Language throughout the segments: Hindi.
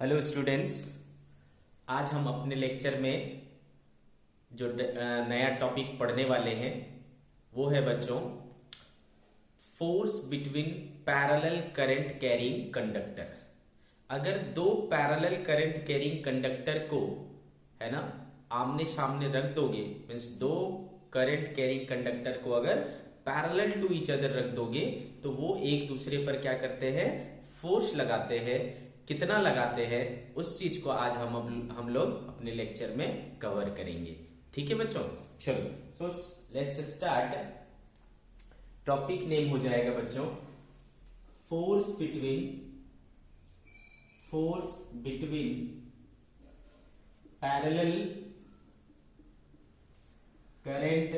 Hello students. आज हम अपने लेक्चर में जो नया टॉपिक पढ़ने वाले हैं वो है बच्चों force between parallel current carrying conductor. अगर दो पैरेलल करंट कैरिंग कंडक्टर को है ना आमने सामने रख दोगे, मीन्स दो करंट कैरिंग कंडक्टर को अगर पैरेलल टू ईच अदर रख दोगे तो वो एक दूसरे पर क्या करते हैं, फोर्स लगाते हैं। कितना लगाते हैं उस चीज को आज हम लोग अपने लेक्चर में कवर करेंगे। ठीक है बच्चों, चलो so let's start. Topic name हो जाएगा बच्चों force between parallel current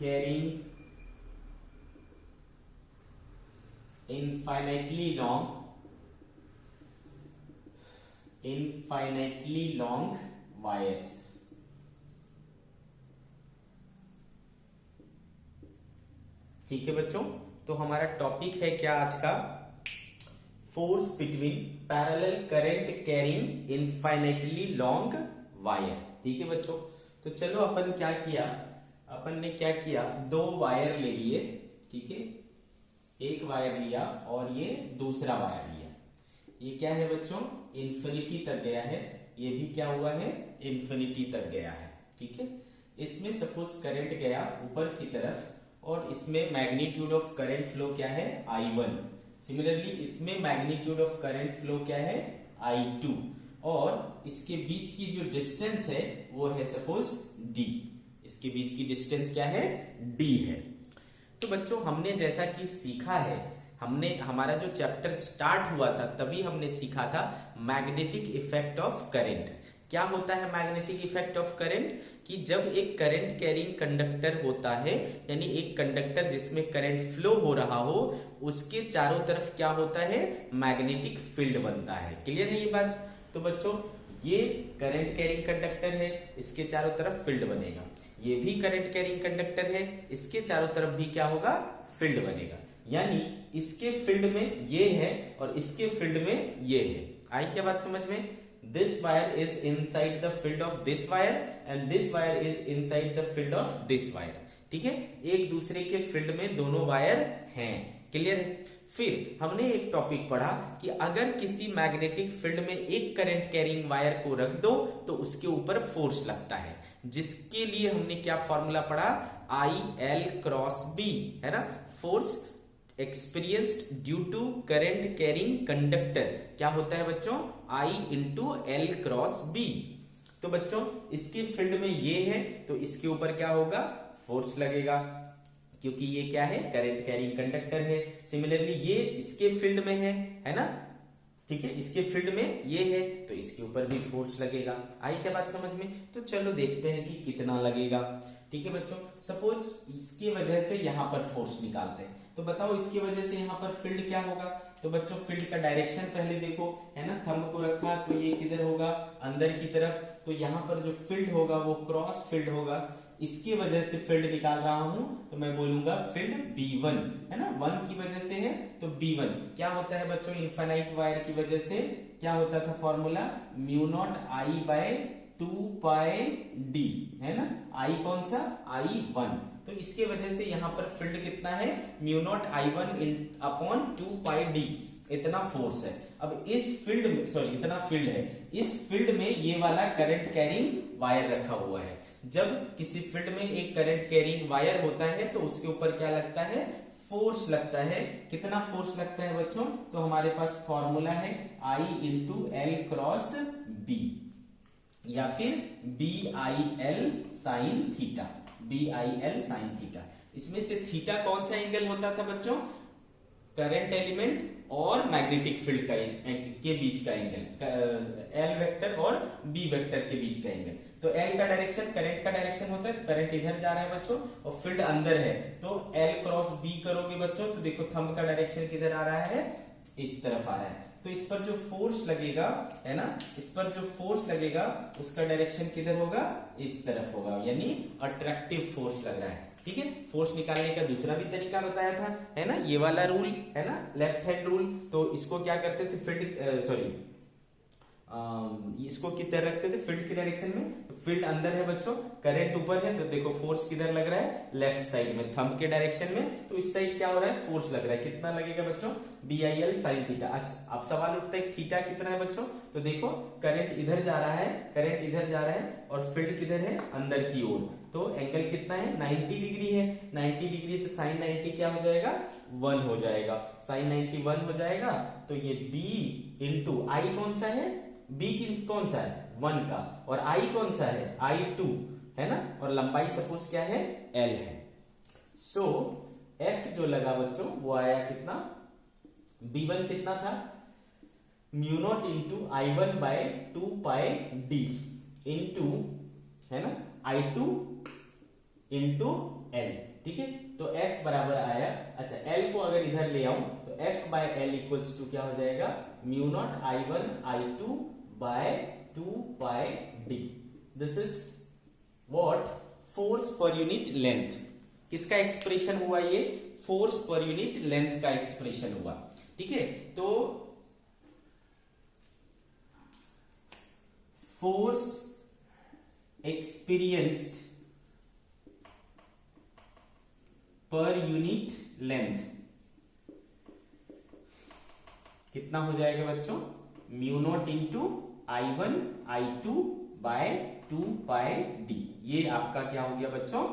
carrying infinitely long wires। ठीक है बच्चों, तो हमारा टॉपिक है क्या आज का, force between parallel current carrying infinitely long wire. ठीक है बच्चों, तो चलो अपन ने क्या किया, दो वायर ले लिए। ठीक है, एक वायर लिया और ये दूसरा वायर लिया। ये क्या है बच्चों, इंफिनिटी तक गया है। ये भी क्या हुआ है, इंफिनिटी तक गया है। ठीक है, इसमें सपोज करंट गया ऊपर की तरफ और इसमें मैग्नीट्यूड ऑफ करंट फ्लो क्या है, I1। सिमिलरली इसमें मैग्नीट्यूड ऑफ करंट फ्लो क्या है, I2। और इसके बीच की जो डिस्टेंस है वो है सपोज D। इसके बीच की डिस्टेंस क्या है, D है। तो बच्चों हमने जैसा कि सीखा है, हमारा जो चैप्टर स्टार्ट हुआ था तभी हमने सीखा था मैग्नेटिक इफेक्ट ऑफ करंट। क्या होता है मैग्नेटिक इफेक्ट ऑफ करंट, कि जब एक करंट कैरिंग कंडक्टर होता है, यानी एक कंडक्टर जिसमें करंट फ्लो हो रहा हो, उसके चारों तरफ क्या होता है, मैग्नेटिक फील्ड बनता है। क्लियर है ये बात। तो बच्चों ये करंट कैरिंग कंडक्टर है, इसके चारों तरफ फील्ड बनेगा। ये भी करंट कैरिंग कंडक्टर है, इसके चारों तरफ भी क्या होगा, फील्ड बनेगा। यानी इसके फील्ड में ये है और इसके फील्ड में ये है। आई क्या बात समझ में। This wire is inside the field of this wire and this wire is inside the field of this wire. ठीक है, एक दूसरे के फील्ड में दोनों वायर हैं। क्लियर है। फिर हमने एक टॉपिक पढ़ा कि अगर किसी मैग्नेटिक फील्ड में एक करंट कैरिंग वायर को रख दो तो उसके ऊपर फोर्स लगता है, जिसके लिए हमने क्या फॉर्मूला पढ़ा, IL क्रॉस B, है ना। Force experienced due to current carrying conductor क्या होता है बच्चों, I into L cross B। तो बच्चों इसके फील्ड में ये है तो इसके ऊपर क्या होगा, फोर्स लगेगा, क्योंकि ये क्या है, करंट कैरिंग कंडक्टर है। सिमिलरली ये इसके फील्ड में है ना। ठीक है, इसके फील्ड में ये है तो इसके ऊपर भी फोर्स लगेगा। आई क्या बात समझ में। तो चलो देखते हैं कि कितना लगेगा। ठीक है बच्चों, सपोज इसकी वजह से यहां पर फोर्स निकालते हैं, तो बताओ इसकी वजह से यहां पर फील्ड क्या होगा। तो बच्चों फील्ड का डायरेक्शन पहले देखो, है ना। थंब को रखा तो ये किधर होगा, अंदर की तरफ। तो यहां पर जो फील्ड होगा वो क्रॉस फील्ड होगा। इसकी वजह से फील्ड निकाल रहा हूं तो मैं बोलूंगा फील्ड B1, है ना। 1 की वजह से है तो B1 क्या होता है बच्चों, इनफाइनाइट वायर की वजह से क्या होता था formula, mu nought I by 2 pi D, है ना। I कौन सा, I1। तो इसके वजह से यहां पर फील्ड कितना है, mu nought I1 upon 2 pi D। इतना फोर्स है। अब इस फील्ड में, सॉरी इतना फील्ड है, इस फील्ड में ये वाला करंट कैरिंग वायर रखा हुआ है। जब किसी फील्ड में एक करंट कैरिंग वायर होता है तो उसके ऊपर क्या लगता है, फोर्स लगता है। कितना फोर्स लगता है बच्चों, तो हमारे पास फॉर्मूला है I into L cross B, या फिर BIL sine theta, BIL sine theta. इसमें से थीटा कौन सा एंगल होता था बच्चों, करंट एलिमेंट और मैग्नेटिक फील्ड के बीच का एंगल, L वेक्टर और B वेक्टर के बीच का एंगल। तो L का डायरेक्शन करंट का डायरेक्शन होता है, तो करंट इधर जा रहा है बच्चों और फील्ड अंदर है, तो L क्रॉस B करोगे बच्चों तो देखो थंब का डायरेक्शन किधर आ रहा है, इस तरफ आ रहा है। तो इस पर जो फोर्स लगेगा, है ना, इस पर जो फोर्स लगेगा उसका डायरेक्शन किधर होगा, इस तरफ होगा, यानी अट्रैक्टिव फोर्स लग रहा है। ठीक है। फोर्स निकालने का दूसरा भी तरीका बताया था, है ना, ये वाला रूल है ना, लेफ्ट हैंड रूल। तो इसको क्या करते थे, फील्ड इसको किस तरह रखते थे, फील्ड की डायरेक्शन में। फील्ड अंदर है बच्चों, करंट ऊपर है, तो देखो फोर्स किधर लग रहा है, लेफ्ट साइड में, थंब के डायरेक्शन में। तो इस साइड क्या हो रहा है, फोर्स लग रहा है। कितना लगेगा बच्चों, BIL sin थीटा। अच्छा अब सवाल उठता है थीटा कितना है बच्चों, तो देखो करंट इधर जा रहा है, करंट इधर जा रहा है और फील्ड किधर है, अंदर की ओर। तो एंगल कितना है, 90 डिग्री है। 90 डिग्री तो साइन 90 क्या हो जाएगा, 1 हो जाएगा। साइन 90 1 हो जाएगा। तो ये B इंटू आई कौन सा है, B कौन सा है, 1 का, और I कौन सा है, I2 है ना, और लंबाई सपोज क्या है, L है। सो F जो लगा बच्चों वो आया कितना, B1 कितना था, mu not into I1 by 2 pi D into, है ना, I2 इंटू L। ठीक है, तो F बराबर आया, अच्छा L को अगर इधर ले आऊं तो F by L equals to क्या हो जाएगा, mu nought I1 I2 by 2 pi D। This is what, force per unit length. किसका एक्सप्रेशन हुआ ये, फोर्स पर यूनिट लेंथ का एक्सप्रेशन हुआ। ठीक है, तो force experienced per unit length कितना हो जाएगा बच्चों, mu not into I1 I2 by 2 pi D। ये आपका क्या हो गया बच्चों,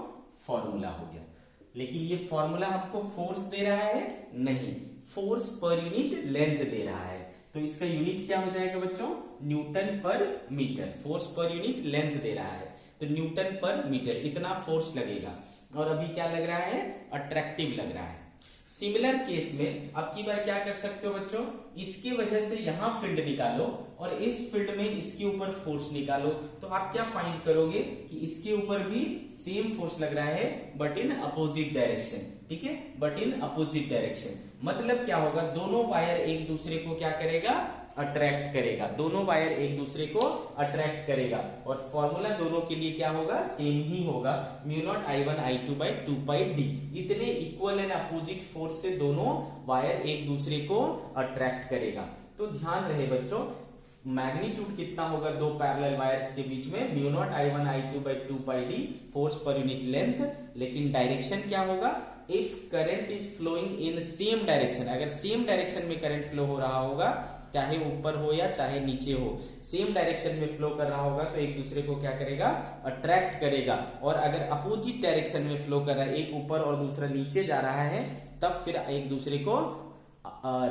फॉर्मूला हो गया। लेकिन ये फॉर्मूला आपको फोर्स दे रहा है, नहीं, फोर्स पर यूनिट लेंथ दे रहा है। तो इसका यूनिट क्या हो जाएगा बच्चों, newton per metre. Force per unit length दे रहा है तो न्यूटन पर मीटर इतना फोर्स लगेगा। और अभी क्या लग रहा है, अट्रैक्टिव लग रहा है। सिमिलर केस में अब की बार क्या कर सकते हो बच्चों, इसकी वजह से यहां फील्ड निकालो और इस फील्ड में इसके ऊपर फोर्स निकालो। तो आप क्या फाइंड करोगे कि इसके ऊपर भी सेम फोर्स लग रहा है बट इन अपोजिट डायरेक्शन। ठीक है, बट इन अपोजिट डायरेक्शन मतलब क्या होगा, दोनों वायर एक दूसरे को क्या करेगा, अट्रैक्ट करेगा। दोनों वायर एक दूसरे को अट्रैक्ट करेगा और फॉर्मूला दोनों के लिए क्या होगा, सेम ही होगा, mu nought I1 I2 by 2 pi D। इतने इक्वल एंड अपोजिट फोर्स से दोनों वायर एक दूसरे को अट्रैक्ट करेगा। तो ध्यान रहे बच्चों, मैग्नीट्यूड कितना होगा दो पैरेलल वायर्स के बीच में, mu nought I1 I2 by 2 pi D, force per unit length. लेकिन डायरेक्शन क्या होगा, if current is flowing in same direction, अगर सेम डायरेक्शन में करंट फ्लो हो रहा होगा, चाहे ऊपर हो या चाहे नीचे हो, सेम डायरेक्शन में फ्लो कर रहा होगा तो एक दूसरे को क्या करेगा, अट्रैक्ट करेगा। और अगर अपोजिट डायरेक्शन में फ्लो कर रहा है, एक ऊपर और दूसरा नीचे जा रहा है, तब फिर एक दूसरे को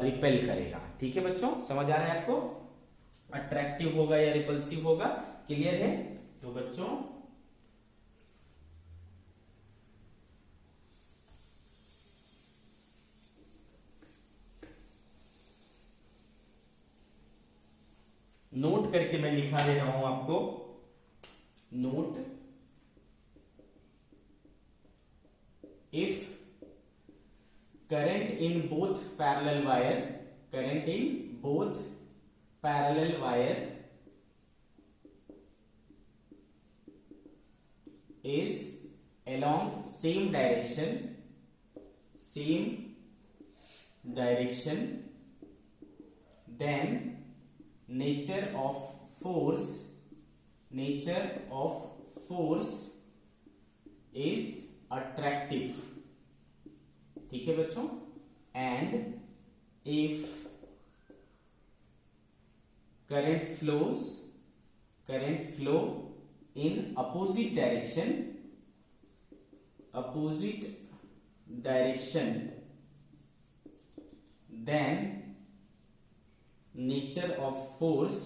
रिपेल करेगा। ठीक है बच्चों, समझ आ रहा है आपको, अट्रैक्टिव होगा या रिपल्सिव होगा, क्लियर है। तो बच्चों नोट करके मैं लिखा दे रहा हूं आपको, note, if current in both parallel wire, current in both parallel wire is along same direction, then nature of force is attractive। ठीक है बच्चों, and if current flow in opposite direction, then nature of force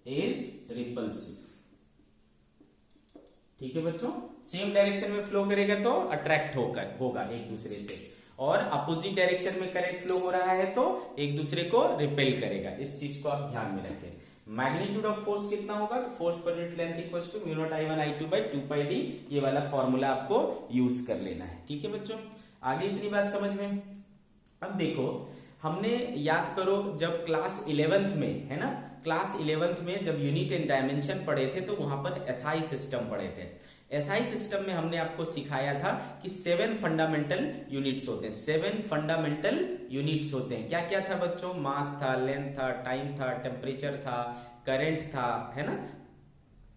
is repulsive। ठीक है बच्चों, सेम डायरेक्शन में फ्लो करेगा तो अट्रैक्ट होगा एक दूसरे से, और अपोजिट डायरेक्शन में करंट फ्लो हो रहा है तो एक दूसरे को रिपेल करेगा। इस चीज को आप ध्यान में रखें। मैग्नीट्यूड ऑफ फोर्स कितना होगा, तो force per unit length equals to mu nought I1 I2 by 2 pi D। ये वाला फॉर्मूला आपको यूज कर लेना है। ठीक है बच्चों, आगे इतनी बात समझ में। अब देखो, हमने याद करो जब क्लास 11th में, है ना, क्लास 11th में जब यूनिट एंड डायमेंशन पढ़े थे तो वहां पर एसआई सिस्टम पढ़े थे। एसआई सिस्टम में हमने आपको सिखाया था कि 7 फंडामेंटल यूनिट्स होते हैं। 7 फंडामेंटल यूनिट्स होते हैं। क्या क्या था बच्चों? मास था, लेंथ था, टाइम था, टेम्परेचर था, करंट था, है ना,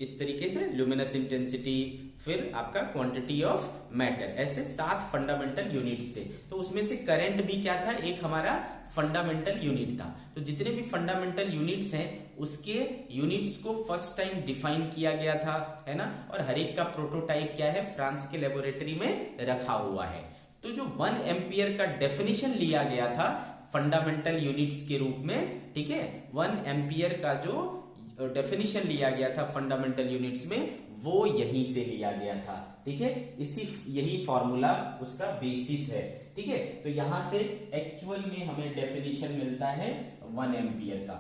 इस तरीके से ल्यूमिनस इंटेंसिटी, फिर आपका क्वांटिटी ऑफ मैटर, ऐसे 7 फंडामेंटल यूनिट्स थे। तो उसमें से करंट भी क्या था? एक हमारा फंडामेंटल यूनिट था। तो जितने भी फंडामेंटल यूनिट्स हैं उसके यूनिट्स को फर्स्ट टाइम डिफाइन किया गया था, है ना, और हर एक का प्रोटोटाइप क्या है? फ्रांस के लेबोरेटरी में रखा हुआ है। तो जो 1 एम्पियर का डेफिनेशन लिया गया था फंडामेंटल यूनिट्स के रूप में, ठीक है, 1 एम्पियर का जो डेफिनेशन लिया गया था फंडामेंटल यूनिट्स में, वो यहीं से लिया गया था, ठीक है। यही फॉर्मूला उसका बेसिस है, ठीक है। तो यहां से एक्चुअल में हमें डेफिनेशन मिलता है 1 एम्पियर का।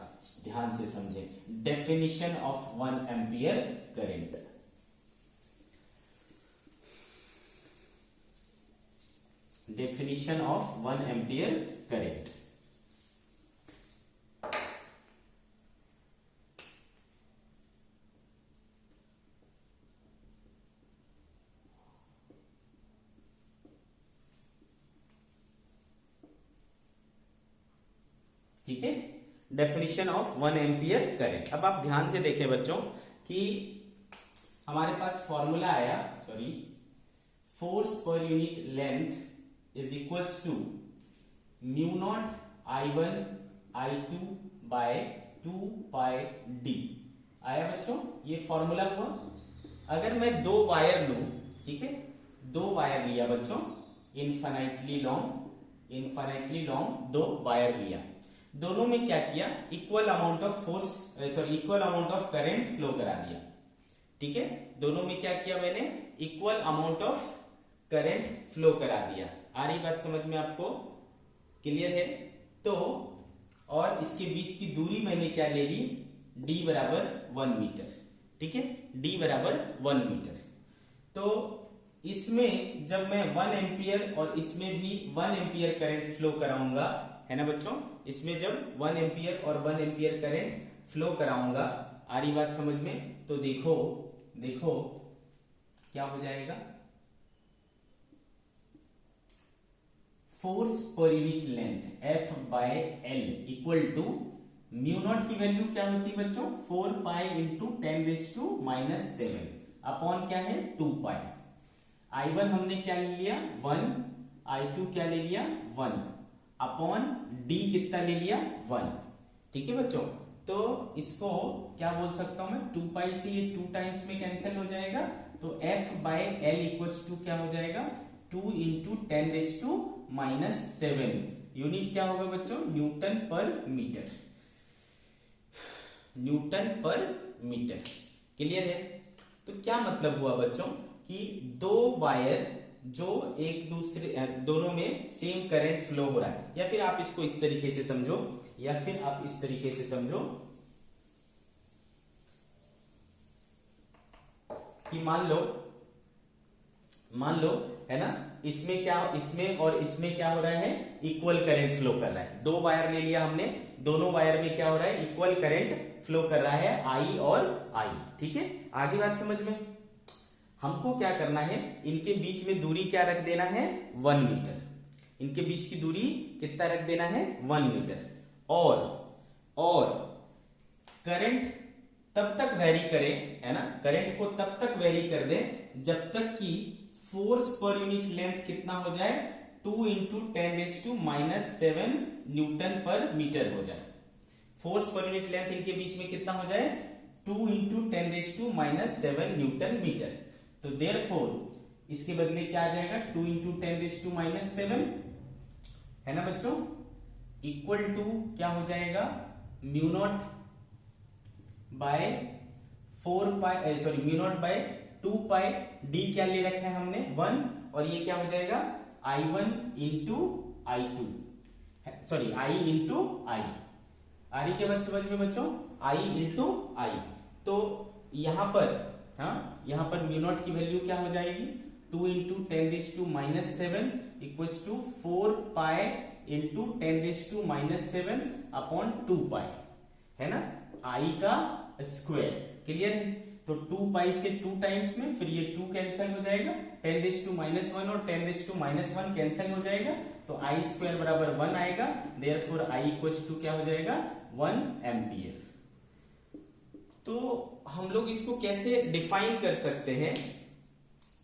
ध्यान से समझें, definition of 1 ampere current. Definition of 1 ampere current. ठीक है, डेफिनेशन ऑफ 1 एम्पियर करंट। अब आप ध्यान से देखें बच्चों कि हमारे पास फॉर्मूला आया, sorry, force per unit length is equals to mu nought I1 I2 by 2 pi D. आया बच्चों, ये फॉर्मूला हुआ। अगर मैं 2 वायर लूं, ठीक है, 2 वायर लिया बच्चों, इनफाइनाइटली लॉन्ग 2 वायर लिया, दोनों में क्या किया? Equal amount of force, sorry, equal amount of current flow करा दिया, ठीक है। दोनों में क्या किया मैंने? Equal amount of current flow करा दिया। आ रही बात समझ में आपको? क्लियर है? तो और इसके बीच की दूरी मैंने क्या ले ली? d बराबर 1 मीटर, ठीक है, d बराबर 1 मीटर। तो इसमें जब मैं 1 एम्पियर और इसमें भी 1 एम्पियर करंट फ्लो कराऊंगा, है ना बच्चों, इसमें जब 1 एम्पियर और 1 एम्पियर करंट फ्लो कराऊंगा, आ रही बात समझ में? तो देखो क्या हो जाएगा? Force per unit length F by L equal to mu nought की वैल्यू क्या होती है बच्चों? 4 पाई इंटू 10⁻⁻7 अपॉन क्या है? 2 पाई। I1 हमने क्या ले लिया? 1, I2 क्या ले लिया? 1 अपॉन D कितना ले लिया? 1, ठीक है बच्चों। तो इसको क्या बोल सकता हूं मैं? 2 पाई से ये 2 टाइम्स में कैंसिल हो जाएगा, तो F by L equals to क्या हो जाएगा? 2 इंटू 10⁻⁻7। यूनिट क्या होगा बच्चों? Newton per metre, Newton per metre. Clear है? तो क्या मतलब हुआ बच्चों कि 2 वायर जो एक दूसरे, दोनों में सेम करंट फ्लो हो रहा है, या फिर आप इसको इस तरीके से समझो, कि मान लो, है ना, इसमें और इसमें क्या हो रहा है? इक्वल करंट फ्लो कर रहा है। 2 वायर ले लिया हमने, दोनों वायर में क्या हो रहा है? इक्वल करंट फ्लो कर रहा है, I और I, ठीक है। आगे बात समझ में? हमको क्या करना है? इनके बीच में दूरी क्या रख देना है? 1 मीटर। इनके बीच की दूरी कितना रख देना है? 1 मीटर। और करंट तब तक वेरी करे, है ना, करंट को तब तक वेरी कर दे जब तक कि फोर्स पर यूनिट लेंथ कितना हो जाए? 2 इंटू 10⁻⁻7 न्यूटन पर मीटर हो जाए। फोर्स पर यूनिट लेंथ इनके बीच में कितना हो जाए? 2 इंटू 10⁻7 न्यूटन मीटर। तो देयरफॉर इसके बदले क्या आ जाएगा? 2 इंटू 10⁻7, है ना बच्चों, इक्वल टू क्या हो जाएगा? Mu not bye 4 pi, sorry, mu naught bye 2 pi, D क्या ले रखा है हमने? 1, और ये क्या हो जाएगा? I1 into I2, sorry, I into I। आ रही क्या बात समझ में बच्चों? I into I। तो यहां पर, हाँ, यहां पर म्यू नॉट की वैल्यू क्या हो जाएगी? 2 into 10⁻⁻7 equals to 4 pi into 10⁻⁻7 upon 2 pi, है ना, आई का स्क्वायर। क्लियर है? तो 2 पाई से 2 टाइम्स में, फिर ये 2 कैंसिल हो जाएगा, 10⁻⁻1 और 10⁻⁻1 कैंसिल हो जाएगा, तो आई स्क्वायर बराबर 1 आएगा। देयरफॉर आई इक्वल्स टू क्या हो जाएगा, 1 एम्पियर। तो हम लोग इसको कैसे डिफाइन कर सकते हैं?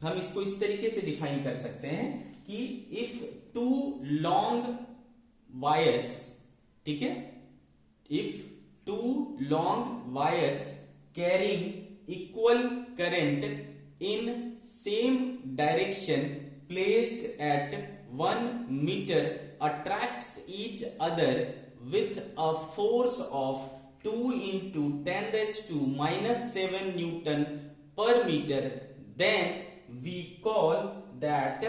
हम इसको इस तरीके से डिफाइन कर सकते हैं कि इफ टू लॉन्ग वायर्स, ठीक है, if two long wires carrying equal current in same direction placed at 1 metre attracts each other with a force of 2 into 10⁻⁻7 Newton per meter, then we call that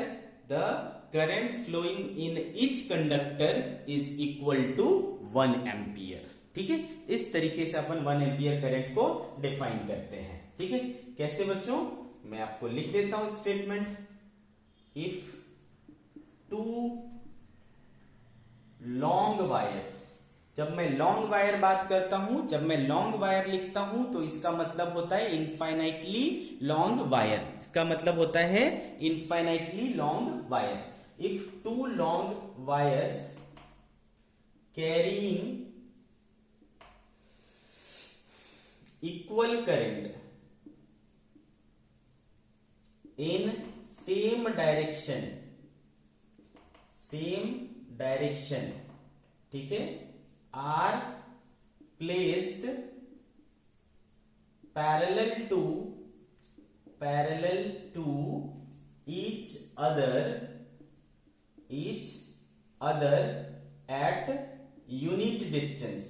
the current flowing in each conductor is equal to 1 ampere। ठीक है, इस तरीके से अपन 1 एम्पियर करंट को डिफाइन करते हैं। ठीक है, कैसे बच्चों, मैं आपको लिख देता हूं statement. If two long wires, जब मैं लॉन्ग वायर बात करता हूं, जब मैं लॉन्ग वायर लिखता हूं तो इसका मतलब होता है इनफाइनाइटली लॉन्ग वायर। इसका मतलब होता है infinitely long wires. If two long wires carrying equal current in same direction, ठीक है, are placed parallel to each other at unit distance,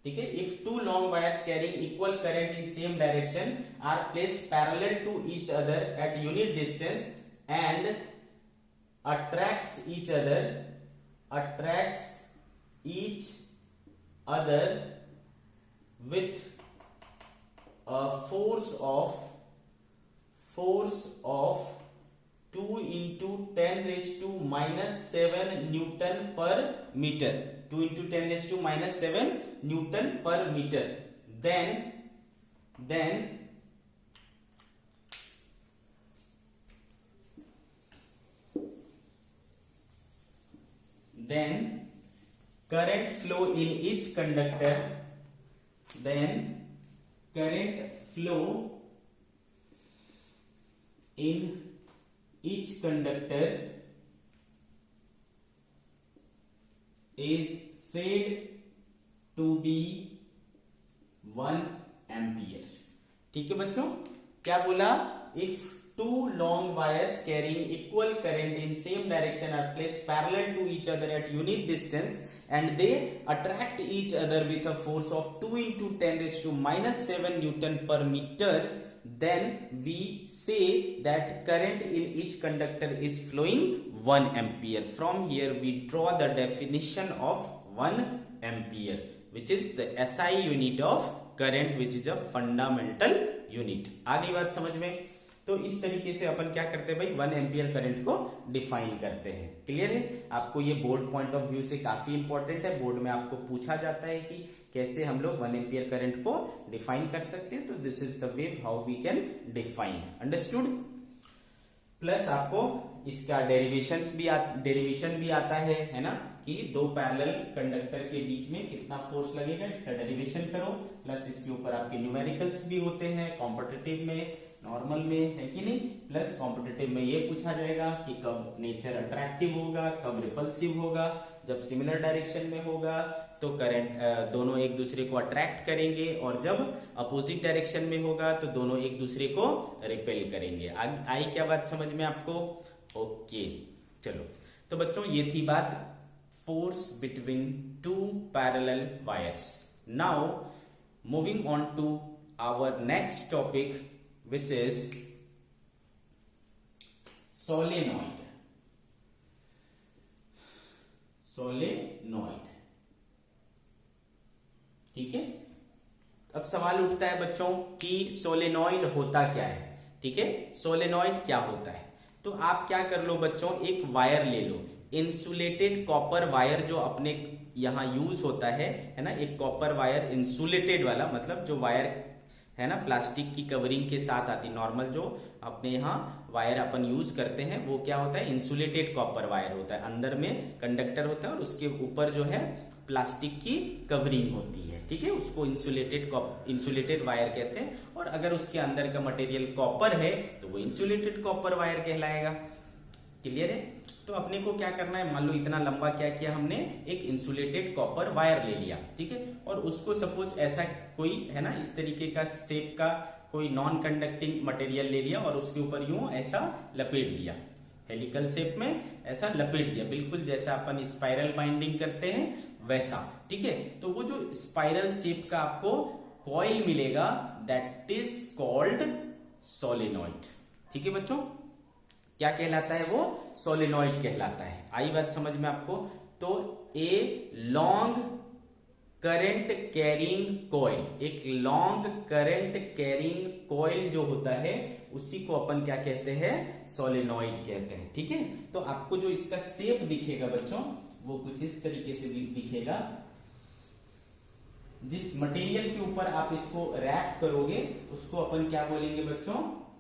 ठीक है। If two long wires carrying equal current in same direction are placed parallel to each other at unit distance and attracts each other with a force of 2 into 10⁻⁻7 Newton per meter, 2 into 10⁻⁻7 Newton per meter, then current flow in each conductor, is said to be 1 ampere। ठीक है बच्चों, क्या बोला? If two long wires carrying equal current in same direction are placed parallel to each other at unit distance and they attract each other with a force of 2 into 10⁻⁻7 Newton per meter, then we say that current in each conductor is flowing 1 ampere। From here we draw the definition of 1 ampere, which is the SI unit of current, which is a fundamental unit। आ गई बात समझ में? तो इस तरीके से अपन क्या करते हैं भाई, 1 एम्पियर करंट को डिफाइन करते हैं। क्लियर है? आपको ये बोर्ड पॉइंट ऑफ व्यू से काफी इंपॉर्टेंट है। बोर्ड में आपको पूछा जाता है कि कैसे हम लोग 1 एम्पियर करंट को डिफाइन कर सकते हैं। तो this is the way how we can define. Understood? Plus आपको इसका डेरिवेशन भी आता है ना, कि दो पैरेलल कंडक्टर के बीच में कितना फोर्स लगेगा, इसका डेरिवेशन करो। प्लस इसके ऊपर आपके न्यूमेरिकल्स भी होते हैं, कॉम्पिटिटिव में, नॉर्मल में, है कि नहीं। प्लस कॉम्पिटिटिव में ये पूछा जाएगा कि कब नेचर अट्रैक्टिव होगा, कब रिपल्सिव होगा। जब सिमिलर डायरेक्शन में होगा तो करंट दोनों एक दूसरे को अट्रैक्ट करेंगे, और जब अपोजिट डायरेक्शन में होगा तो दोनों एक दूसरे को रिपेल करेंगे। आई क्या बात समझ में आपको? ओके, चलो। तो बच्चों ये थी बात force between two parallel wires. Now moving on to our next topic, which is solenoid। ठीक है, अब सवाल उठता है बच्चों कि सोलेनॉइड होता क्या है। ठीक है, सोलेनॉइड क्या होता है? तो आप क्या कर लो बच्चों, एक वायर ले लो, इंसुलेटेड कॉपर वायर जो अपने यहाँ यूज होता है ना, एक कॉपर वायर इंसुलेटेड वाला, मतलब जो वायर है ना प्लास्टिक की कवरिंग के साथ आती, नॉर्मल जो अपने यहाँ वायर अपन यूज करते हैं वो क्या होता है, इंसुलेटेड कॉपर वायर होता है, अंदर में कंडक्टर होता है और उसके ऊपर जो है प्लास्टिक की कवरिंग होती है। ठीक है, उसको इंसुलेटेड वायर कहते हैं, और अगर उसके अंदर का मटेरियल कॉपर है तो वो इंसुलेटेड कॉपर वायर कहलाएगा। क्लियर है? तो अपने को क्या करना है, मान लो इतना लंबा क्या किया हमने, एक इंसुलेटेड कॉपर वायर ले लिया। ठीक है, और उसको सपोज ऐसा कोई है ना इस तरीके का शेप का कोई नॉन कंडक्टिंग मटेरियल ले लिया और उसके ऊपर यूं ऐसा लपेट दिया, हेलिकल शेप में ऐसा लपेट दिया, बिल्कुल जैसा अपन स्पाइरल बाइंडिंग करते हैं वैसा। ठीक है, तो वो जो स्पाइरल शेप का आपको कॉइल मिलेगा, दैट इज कॉल्ड सोलेनॉइड। ठीक है बच्चों, क्या कहलाता है वो, सोलेनॉइड कहलाता है। आई बात समझ में आपको? तो ए लॉन्ग करंट कैरिंग कॉइल, एक लॉन्ग करंट कैरिंग कॉइल जो होता है उसी को अपन क्या कहते हैं, सोलेनॉइड कहते हैं। ठीक है, तो आपको जो इसका शेप दिखेगा बच्चों वो कुछ इस तरीके से दिखेगा। जिस मटेरियल के ऊपर आप इसको रैप करोगे उसको अपन क्या बोलेंगे बच्चों,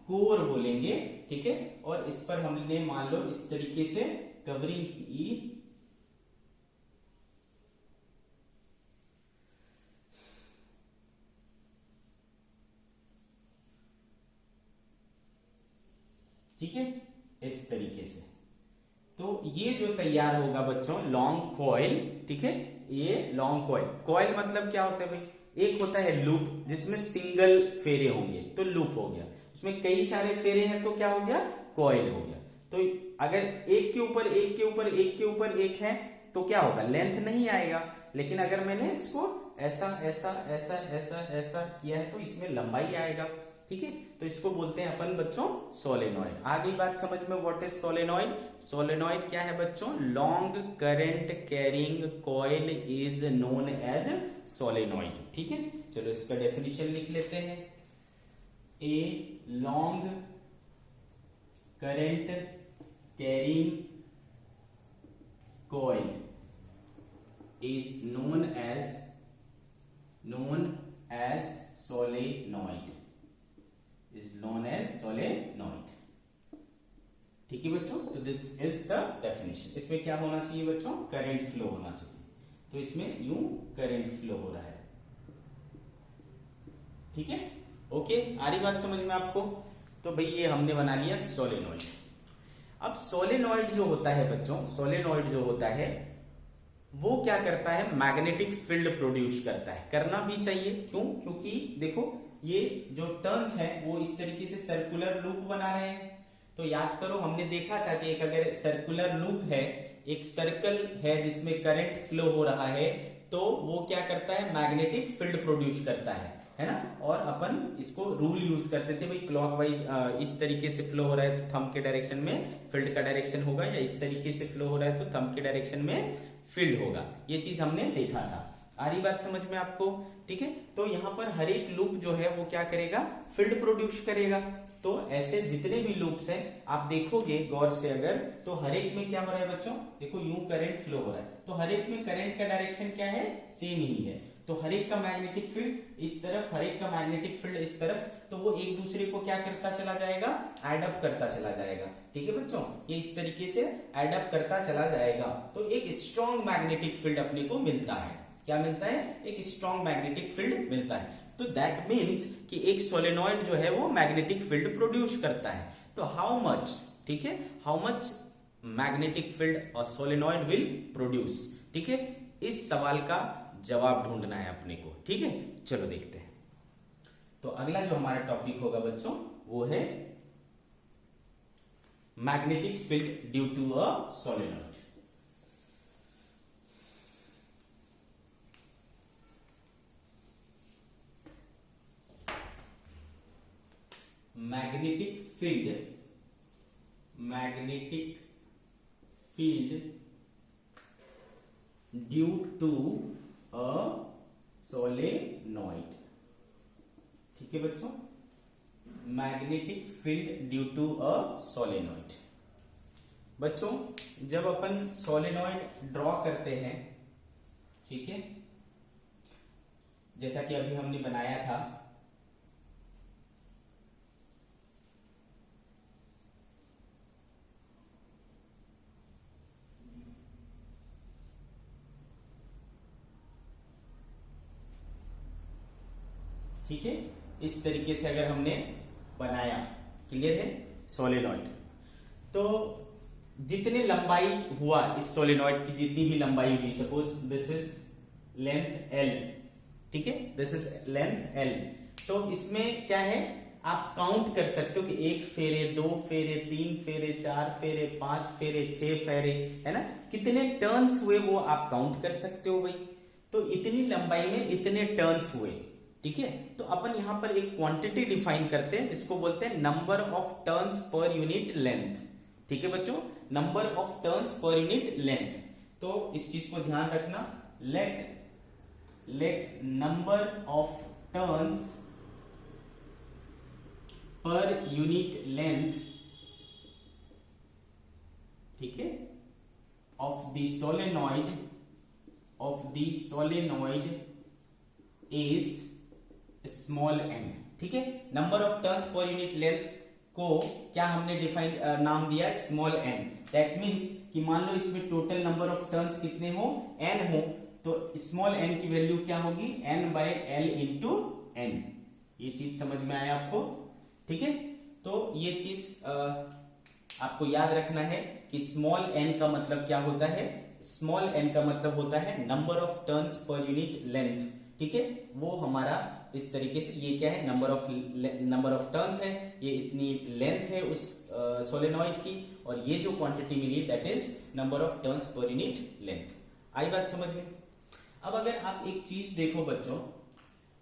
कोर बोलेंगे। ठीक है, और इस पर हमने मान लो इस तरीके से कवरिंग की, ठीक है, इस तरीके से। तो ये जो तैयार होगा बच्चों लॉन्ग कॉइल। ठीक है, ये लॉन्ग कॉइल, कॉइल मतलब क्या होता है भाई, एक होता है लूप जिसमें सिंगल फेरे होंगे तो लूप हो गया, उसमें कई सारे फेरे हैं तो क्या हो गया, कॉइल हो गया। तो अगर एक के ऊपर एक के ऊपर एक के ऊपर एक है तो क्या होगा, लेंथ नहीं आएगा। लेकिन अगर मैंने इसको ऐसा ऐसा ऐसा ऐसा ऐसा किया है तो इसमें लंबाई आएगा। ठीक है, तो इसको बोलते हैं अपन बच्चों सोलेनॉइड। आ गई बात समझ में, व्हाट इज सोलेनॉइड? सोलेनॉइड क्या है बच्चों, long current carrying coil is known as solenoid. ठीक है, चलो इसका डेफिनेशन लिख लेते हैं। A long current carrying coil is known as solenoid, is known as solenoid। ठीक है बच्चों, तो दिस इज द डेफिनेशन। इसमें क्या होना चाहिए बच्चों, करंट फ्लो होना चाहिए, तो इसमें यूं करंट फ्लो हो रहा है। ठीक है, ओके, आ रही बात समझ में आपको? तो भाई ये हमने बना लिया सोलेनॉइड। अब सोलेनॉइड जो होता है बच्चों, सोलेनॉइड जो होता है वो क्या करता है, मैग्नेटिक फील्ड प्रोड्यूस करता है। करना भी चाहिए, क्यों? क्योंकि देखो ये जो टर्न्स हैं वो इस तरीके से सर्कुलर लूप बना रहे हैं। तो याद करो हमने देखा था कि एक अगर सर्कुलर लूप है, एक सर्कल है जिसमें करंट फ्लो हो रहा है, तो वो क्या करता है, मैग्नेटिक फील्ड प्रोड्यूस करता है ना। और अपन इसको रूल यूज करते थे भाई, क्लॉकवाइज इस तरीके से फ्लो हो रहा है तो थंब के डायरेक्शन में फील्ड का डायरेक्शन होगा, या इस तरीके से फ्लो हो रहा है तो थंब के डायरेक्शन में फील्ड होगा। ये चीज हमने देखा था। आ रही बात समझ में आपको? ठीक है, तो यहाँ पर हर एक लूप जो है वो क्या करेगा, फील्ड प्रोड्यूस करेगा। तो ऐसे जितने भी लूप्स हैं आप देखोगे गौर से अगर, तो हर एक में क्या हो रहा है बच्चों, देखो यूं करंट फ्लो हो रहा है, तो हर एक में करंट का डायरेक्शन क्या है, सेम ही है। तो हर एक का मैग्नेटिक फील्ड इस तरफ, हर एक का मैग्नेटिक फील्ड इस तरफ, तो वो एक दूसरे को क्या करता चला जाएगा, एड अप करता चला जाएगा। ठीक है बच्चों, ये इस तरीके से एड अप करता चला जाएगा, तो एक स्ट्रॉन्ग मैग्नेटिक फील्ड अपने को मिलता है। क्या मिलता है, एक स्ट्रॉन्ग मैग्नेटिक फील्ड मिलता है। तो दैट मीन्स कि एक सोलेनॉइड जो है वो मैग्नेटिक फील्ड प्रोड्यूस करता है। तो हाउ मच, ठीक है, हाउ मच मैग्नेटिक फील्ड और सोलेनॉइड विल प्रोड्यूस। ठीक है, इस सवाल का जवाब ढूंढना है अपने को। ठीक है, चलो देखते हैं। तो अगला जो हमारा टॉपिक होगा बच्चों वो है magnetic field due to a solenoid. Magnetic field due to a solenoid. ठीक है बच्चों, magnetic field due to a solenoid. बच्चों जब अपन सोलेनॉइड ड्रॉ करते हैं, ठीक है, जैसा कि अभी हमने बनाया था, ठीक है, इस तरीके से अगर हमने बनाया, क्लियर है, सोलेनॉइड, तो जितनी लंबाई हुआ इस सोलेनॉइड की, जितनी भी लंबाई हुई, suppose this is length L, ठीक है, दिस इज लेंथ एल, तो इसमें क्या है, आप काउंट कर सकते हो कि 1 फेरे, 2 फेरे, 3 फेरे, 4 फेरे, 5 फेरे, 6 फेरे, है ना, कितने टर्न्स हुए वो आप काउंट कर सकते हो भाई। तो इतनी लंबाई में इतने टर्न्स हुए, ठीक है। तो अपन यहां पर एक क्वांटिटी डिफाइन करते हैं जिसको बोलते हैं number of turns per unit length, ठीक है बच्चों, number of turns per unit length. तो इस चीज को ध्यान रखना, let number of turns per unit length, ठीक है, of the solenoid is small n, ठीक है। Number of turns per unit length को क्या हमने डिफाइन नाम दिया, स्मॉल एन। दैट मींस कि मान लो इसमें टोटल नंबर ऑफ टर्न्स कितने हो, एन हो, तो स्मॉल एन की वैल्यू क्या होगी, n by l into n. ये चीज समझ में आया आपको, ठीक है। तो ये चीज आपको याद रखना है कि स्मॉल एन का मतलब क्या होता है, स्मॉल एन का मतलब होता है number of turns per unit length, ठीक है। वो हमारा इस तरीके से, ये क्या है, नंबर ऑफ टर्न्स है, ये इतनी लेंथ है उस सोलेनॉइड की, और ये जो क्वांटिटी मिली that is number of turns per unit length. आई बात समझ में। अब अगर आप एक चीज देखो बच्चों,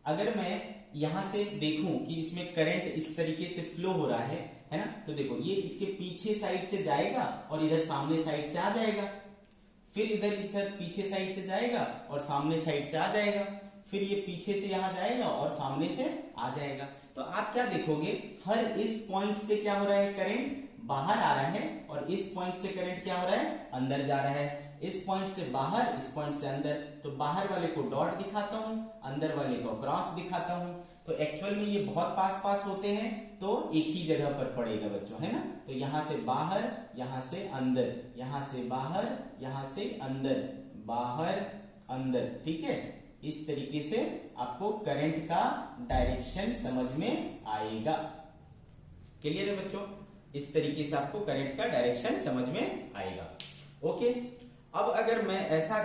अगर मैं यहां से देखूं कि इसमें करंट इस तरीके से फ्लो हो रहा है ना, तो देखो ये इसके पीछे साइड से जाएगा और इधर सामने साइड से आ जाएगा, फिर इधर इस पीछे साइड से जाएगा और सामने साइड से आ जाएगा, फिर ये पीछे से यहां जाएगा और सामने से आ जाएगा। तो आप क्या देखोगे, हर इस पॉइंट से क्या हो रहा है, करंट बाहर आ रहा है, और इस पॉइंट से करंट क्या हो रहा है, अंदर जा रहा है। इस पॉइंट से बाहर, इस पॉइंट से अंदर, तो बाहर वाले को डॉट दिखाता हूं, अंदर वाले को क्रॉस दिखाता हूं। तो एक्चुअल में ये बहुत पास पास होते हैं, तो एक ही जगह पर पड़ेगा बच्चों, है ना। तो यहां से बाहर, यहां से अंदर, यहां से बाहर, यहां से अंदर, बाहर अंदर, ठीक है। इस तरीके से आपको करंट का डायरेक्शन समझ में आएगा, क्लियर है बच्चों। इस तरीके से आपको करंट का डायरेक्शन समझ में आएगा, ओके। अब अगर मैं ऐसा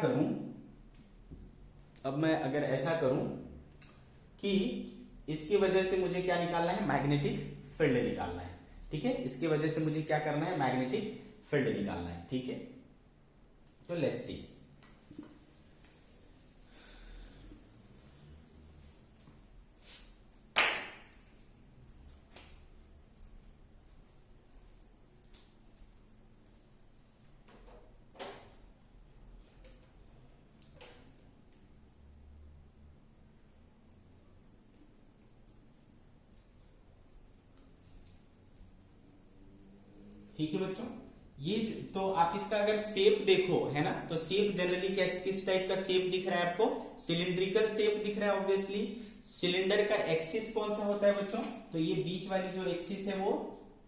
करूं, कि इसकी वजह से मुझे क्या निकालना है, मैग्नेटिक फील्ड निकालना है, ठीक है। इसकी वजह से मुझे क्या करना है, मैग्नेटिक फील्ड निकालना है, ठीक है। तो लेट्स सी, ठीक है बच्चों। ये तो आप इसका अगर शेप देखो, है ना, तो शेप जनरली किस टाइप का शेप दिख रहा है आपको, सिलिंड्रिकल शेप दिख रहा है। ऑब्वियसली सिलेंडर का एक्सिस कौन सा होता है बच्चों, तो ये बीच वाली जो एक्सिस है वो,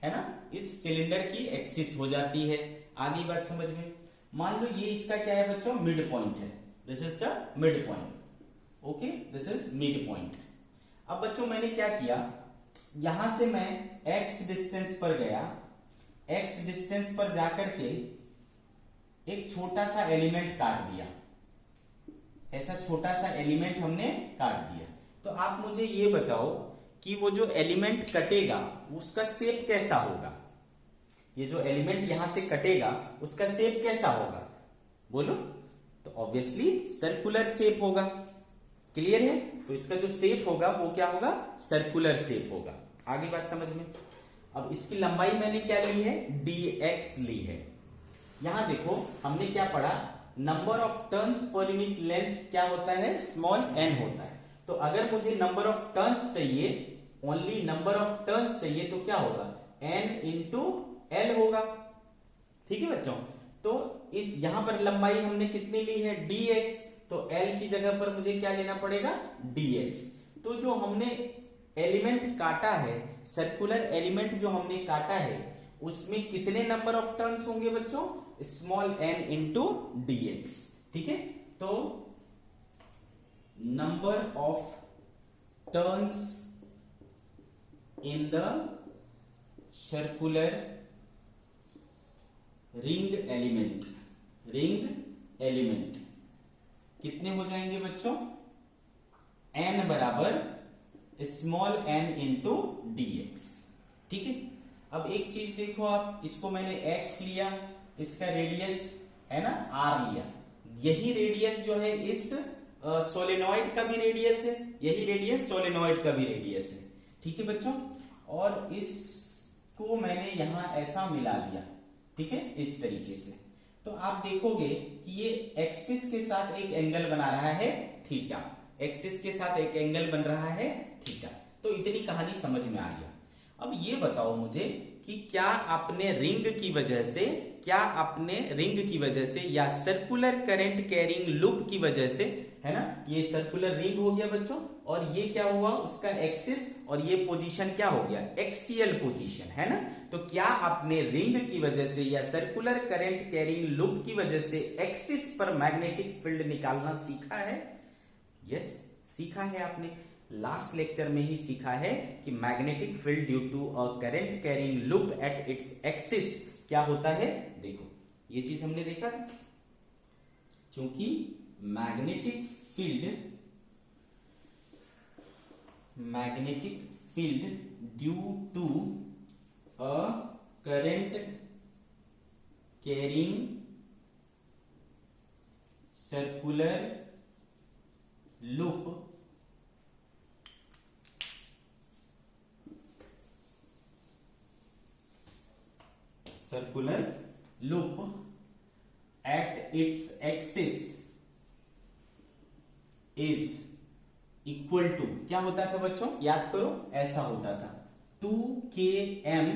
है ना, इस सिलेंडर की एक्सिस हो जाती है। आगे बात समझ में। मान लो ये इसका क्या है बच्चों, मिड पॉइंट है, this is the mid point, okay, this is mid point. अब बच्चों मैंने क्या किया, यहां से मैं x डिस्टेंस पर गया, x डिस्टेंस पर जाकर के एक छोटा सा एलिमेंट काट दिया, ऐसा छोटा सा एलिमेंट हमने काट दिया। तो आप मुझे ये बताओ कि वो जो एलिमेंट कटेगा उसका शेप कैसा होगा, ये जो एलिमेंट यहां से कटेगा उसका शेप कैसा होगा, बोलो। तो ऑब्वियसली सर्कुलर शेप होगा, क्लियर है। तो इसका जो शेप होगा वो क्या होगा, सर्कुलर शेप होगा। आगे बात समझ में। अब इसकी लंबाई मैंने क्या ली है, dx ली है। यहां देखो हमने क्या पढ़ा, number of turns per unit length क्या होता है, स्मॉल n होता है। तो अगर मुझे नंबर ऑफ टर्न्स चाहिए ओनली नंबर ऑफ टर्न्स चाहिए तो क्या होगा, n इंटू एल होगा। ठीक है बच्चों, तो यहां पर लंबाई हमने कितनी ली है, dx, तो l की जगह पर मुझे क्या लेना पड़ेगा, dx। तो जो हमने एलिमेंट काटा है, सर्कुलर एलिमेंट जो हमने काटा है, उसमें कितने नंबर ऑफ टर्न्स होंगे बच्चों, स्मॉल n इंटू dx। ठीक है, तो number of turns in the circular ring element कितने हो जाएंगे बच्चों, n बराबर स्मॉल n इंटू dx। ठीक है, अब एक चीज देखो आप, इसको मैंने x लिया, इसका रेडियस है ना r लिया, यही रेडियस जो है इस सोलेनॉइड का भी रेडियस है, यही रेडियस सोलेनॉइड का भी रेडियस है। ठीक है बच्चों, और इसको मैंने यहां ऐसा मिला दिया, ठीक है, इस तरीके से। तो आप देखोगे कि ये एक्सिस के साथ एक एंगल बना रहा है थीटा, एक्सिस के साथ एक एंगल बन रहा है थीटा। तो इतनी कहानी समझ में आ गया। अब ये बताओ मुझे कि क्या आपने रिंग की वजह से या सर्कुलर करंट कैरिंग लूप की वजह से, है ना, ये सर्कुलर रिंग हो गया बच्चों, और ये क्या हुआ, उसका एक्सिस, और ये पोजीशन क्या हो गया, एक्सियल पोजीशन, है ना। तो क्या आपने रिंग की वजह से या सर्कुलर करंट कैरिंग लूप की वजह से एक्सिस पर मैग्नेटिक फील्ड निकालना सीखा है? यस, सीखा है आपने। लास्ट लेक्चर में ही सीखा है कि magnetic field due to a current carrying loop at its axis क्या होता है। देखो ये चीज हमने देखा था, क्योंकि magnetic field due to a current carrying circular loop at its axis is equal to, क्या होता था बच्चों, याद करो, ऐसा होता था 2km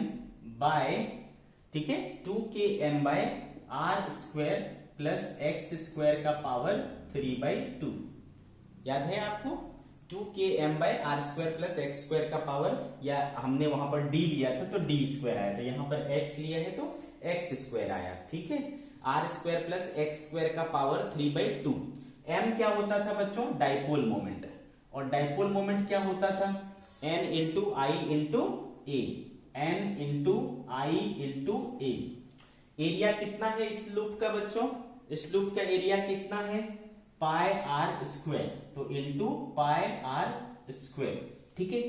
बाय, ठीक है, 2km by are square plus x square का पावर 3/2। याद है आपको, 2km by are square plus x square का पावर, या हमने वहां पर d लिया था तो d स्क्वायर आया था, यहां पर x लिया है तो एक्स स्क्वायर आया। ठीक है, r square plus x square का पावर 3/2। m क्या होता था बच्चों, डाइपोल मोमेंट, और डाइपोल मोमेंट क्या होता था, n into I into A, n into I into A. Area कितना है इस लूप का बच्चों, इस लूप का एरिया कितना है, पाई आर स्क्वायर, तो इंटू पाई आर स्क्वायर। ठीक है,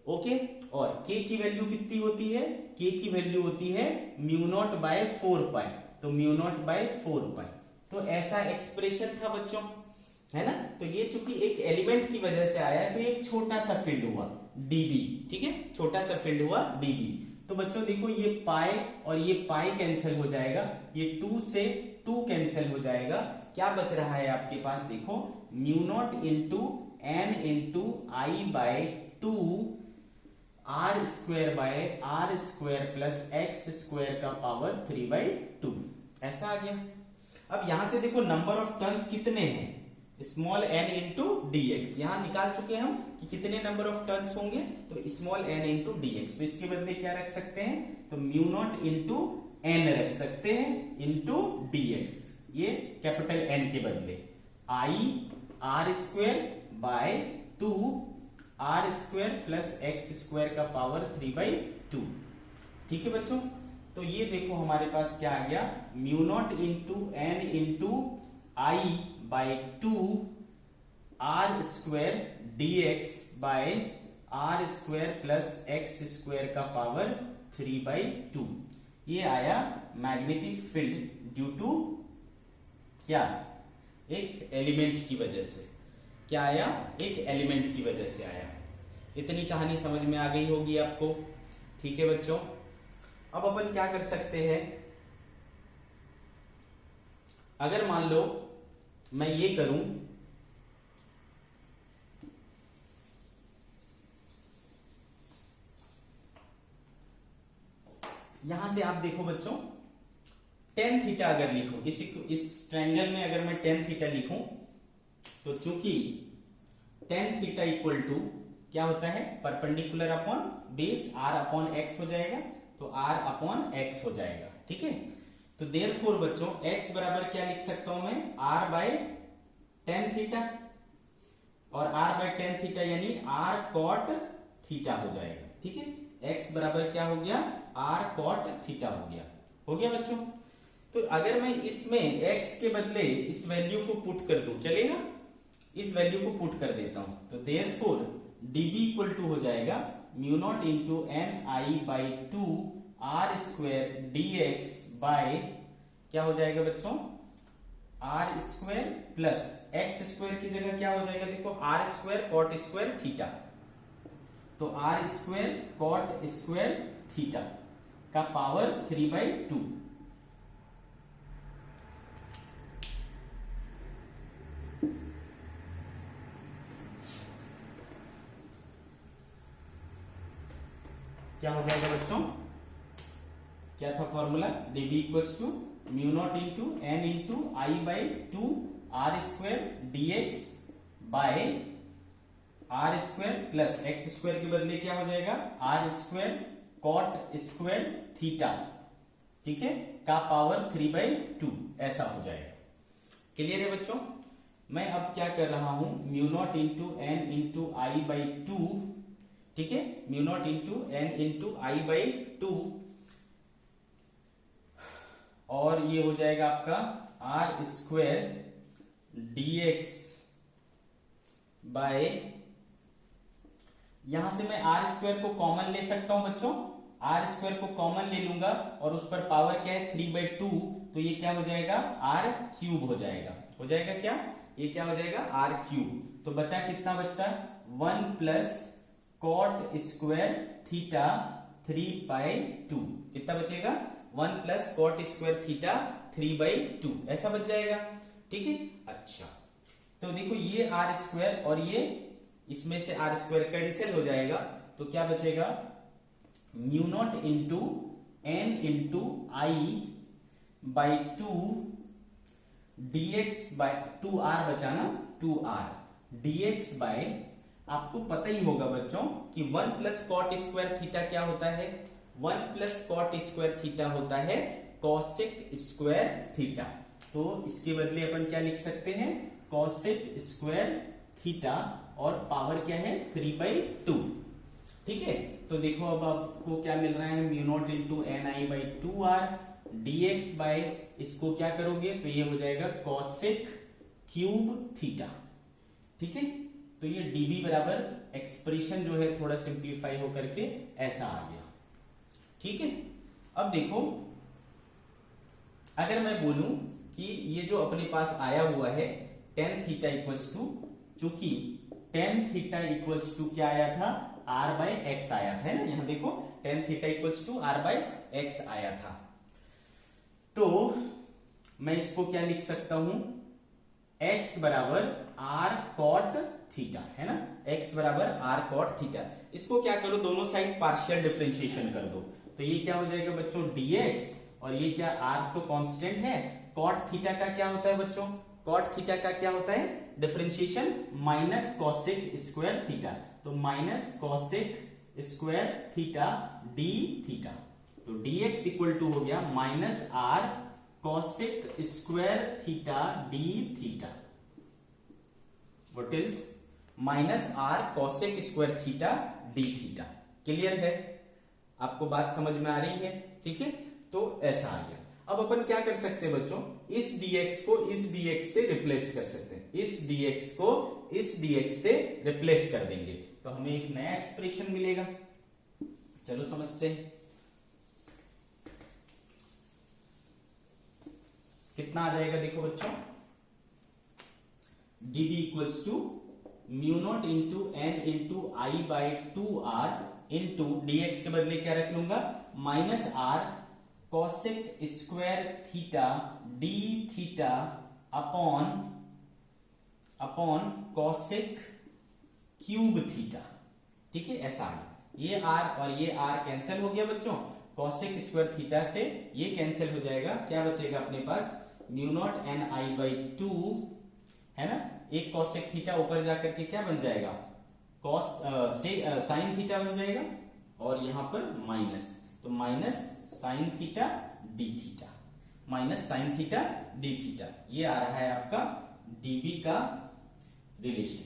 ओके। और k की वैल्यू कितनी होती है, k की वैल्यू होती है म्यू नॉट बाय 4 पाई, तो म्यू नॉट बाय 4 पाई। तो ऐसा एक्सप्रेशन था बच्चों, है ना। तो ये चूंकि एक एलिमेंट की वजह से आया है तो एक छोटा सा फील्ड हुआ dB, ठीक है, छोटा सा फील्ड हुआ dB। तो बच्चों देखो ये पाई और ये पाई कैंसिल हो जाएगा, ये 2 से 2 कैंसिल हो जाएगा, क्या बच रहा है आपके पास, देखो mu not into N into I by 2 r square by are square plus x square का पावर 3/2, ऐसा आ गया। अब यहां से देखो नंबर ऑफ टर्न्स कितने हैं, स्मॉल n इंटू dx, यहां निकाल चुके हम कि कितने नंबर ऑफ टर्न्स होंगे, तो स्मॉल n इंटू dx। तो इसके बदले क्या रख सकते हैं, तो म्यू नॉट इंटू n रख सकते हैं इंटू dx, ये कैपिटल N के बदले I r square by 2 r square plus x square का पावर 3/2। ठीक है बच्चों, तो ये देखो हमारे पास क्या आ गया, mu not into N into I by 2 r square dx by are square plus x square का पावर 3/2। ये आया मैग्नेटिक फील्ड ड्यू टू क्या, एक एलिमेंट की वजह से। क्या आया, एक एलिमेंट की वजह से आया। इतनी कहानी समझ में आ गई होगी आपको। ठीक है बच्चों, अब अपन क्या कर सकते हैं, अगर मान लो मैं ये करूं, यहां से आप देखो बच्चों, टेन थीटा अगर लिखूं, इस ट्रायंगल में अगर मैं टेन थीटा लिखूं, तो चूंकि टेन थीटा इक्वल टू क्या होता है, perpendicular upon base r upon x हो जाएगा, तो आर अपॉन एक्स हो जाएगा। ठीक है, तो देयरफॉर बच्चों x बराबर क्या लिख सकता हूं मैं, r बाय टेन थीटा, और r बाय टेन थीटा यानी r cot थीटा हो जाएगा। ठीक है, x बराबर क्या हो गया, r cot थीटा हो गया बच्चों। तो अगर मैं इसमें x के बदले इस वैल्यू को पुट कर दूं, चलेगा, इस वैल्यू को पुट कर देता हूं, तो देयरफॉर dB इक्वल टू हो जाएगा mu not into N I by two R square D x by क्या हो जाएगा बच्चों, R square plus x square की जगह क्या हो जाएगा, देखो R square cot square theta, तो R square cot square theta का पावर 3/2। क्या हो जाएगा बच्चों, क्या था formula, dB equals to mu not into N into I by two R square D x by are square plus x square के बदले क्या हो जाएगा, r square cot square theta, ठीक है, का पावर 3/2 ऐसा हो जाएगा। क्लियर है बच्चों। मैं अब क्या कर रहा हूं, mu not into N into I by two, ठीक है, mu not into N into I by two, और ये हो जाएगा आपका r square D x by, यहां से मैं आर स्क्वायर को कॉमन ले सकता हूं बच्चों, आर स्क्वायर को कॉमन ले लूंगा और उस पर पावर क्या है 3/2, तो ये क्या हो जाएगा, आर क्यूब हो जाएगा क्या, ये क्या हो जाएगा, आर क्यूब। तो बचा कितना बच्चा, 1 प्लस कॉट स्क्वायर थीटा 3/2, कितना बचेगा, 1 प्लस कॉट स्क्वायर थीटा 3/2 ऐसा बच जाएगा। ठीक है, अच्छा, तो देखो ये आर स्क्वायर और ये इसमें से आर स्क्वायर कैंसिल हो जाएगा, तो क्या बचेगा, mu not into N into I by two dx by 2r बचाना, 2r dx बाय, आपको पता ही होगा बच्चों कि 1 प्लस कॉट स्क्वायर थीटा क्या होता है, 1 प्लस कॉट स्क्वायर थीटा होता है कॉसेक स्क्वायर थीटा, तो इसके बदले अपन क्या लिख सकते हैं, कॉसेक स्क्वायर थीटा, और पावर क्या है 3/2। ठीक है, तो देखो अब आपको क्या मिल रहा है, mu not into N I by two r dx by, इसको क्या करोगे तो ये हो जाएगा कॉसेक क्यूब थीटा। ठीक है, तो ये dB बराबर एक्सप्रेशन जो है थोड़ा सिंप्लीफाई होकर के ऐसा आ गया। ठीक है, अब देखो अगर मैं बोलूं कि ये जो अपने पास आया हुआ है टेन थीटा इक्वल्स टू, चूंकि टेन थीटा इक्वल्स टू क्या आया था, r बाय एक्स आया था ना, यहां देखो tan theta equals to r by x आया था, तो मैं इसको क्या लिख सकता हूं, x बराबर r cot थीटा, है ना, x बराबर r cot थीटा। इसको क्या करो, दोनों साइड पार्शियल डिफरेंशिएशन कर दो, तो ये क्या हो जाएगा बच्चों dx, और ये क्या r तो कांस्टेंट है, cot थीटा का क्या होता है बच्चों, cot थीटा का क्या होता है differentiation, minus cosec square theta, तो minus cosec square theta d theta, तो dx इक्वल टू हो गया minus r cosec square theta d theta, what is minus r cosec square theta d theta. Clear है, आपको बात समझ में आ रही है। ठीक है, तो ऐसा आ गया। अब अपन क्या कर सकते हैं बच्चों, इस dx को इस dx से रिप्लेस कर सकते हैं, इस dx को इस dx से रिप्लेस कर देंगे तो हमें एक नया एक्सप्रेशन मिलेगा। चलो समझते हैं, कितना आ जाएगा, देखो बच्चों dB equals to mu not into N into I by two r into dx के बदले क्या रख लूंगा, minus r cosec square theta d theta upon cosec cube theta. ठीक है, ऐसा आ गया, ये r और ये r कैंसिल हो गया बच्चों, कॉसेक स्क्वायर थीटा से ये कैंसिल हो जाएगा, क्या बचेगा अपने पास mu naught N I by 2, है ना। एक कॉसेक थीटा ऊपर जाकर के क्या बन जाएगा, कॉस से साइन थीटा बन जाएगा, और यहां पर माइनस, तो minus sine theta D theta, minus sine theta D theta. ये आ रहा है आपका डीबी का रिलेशन,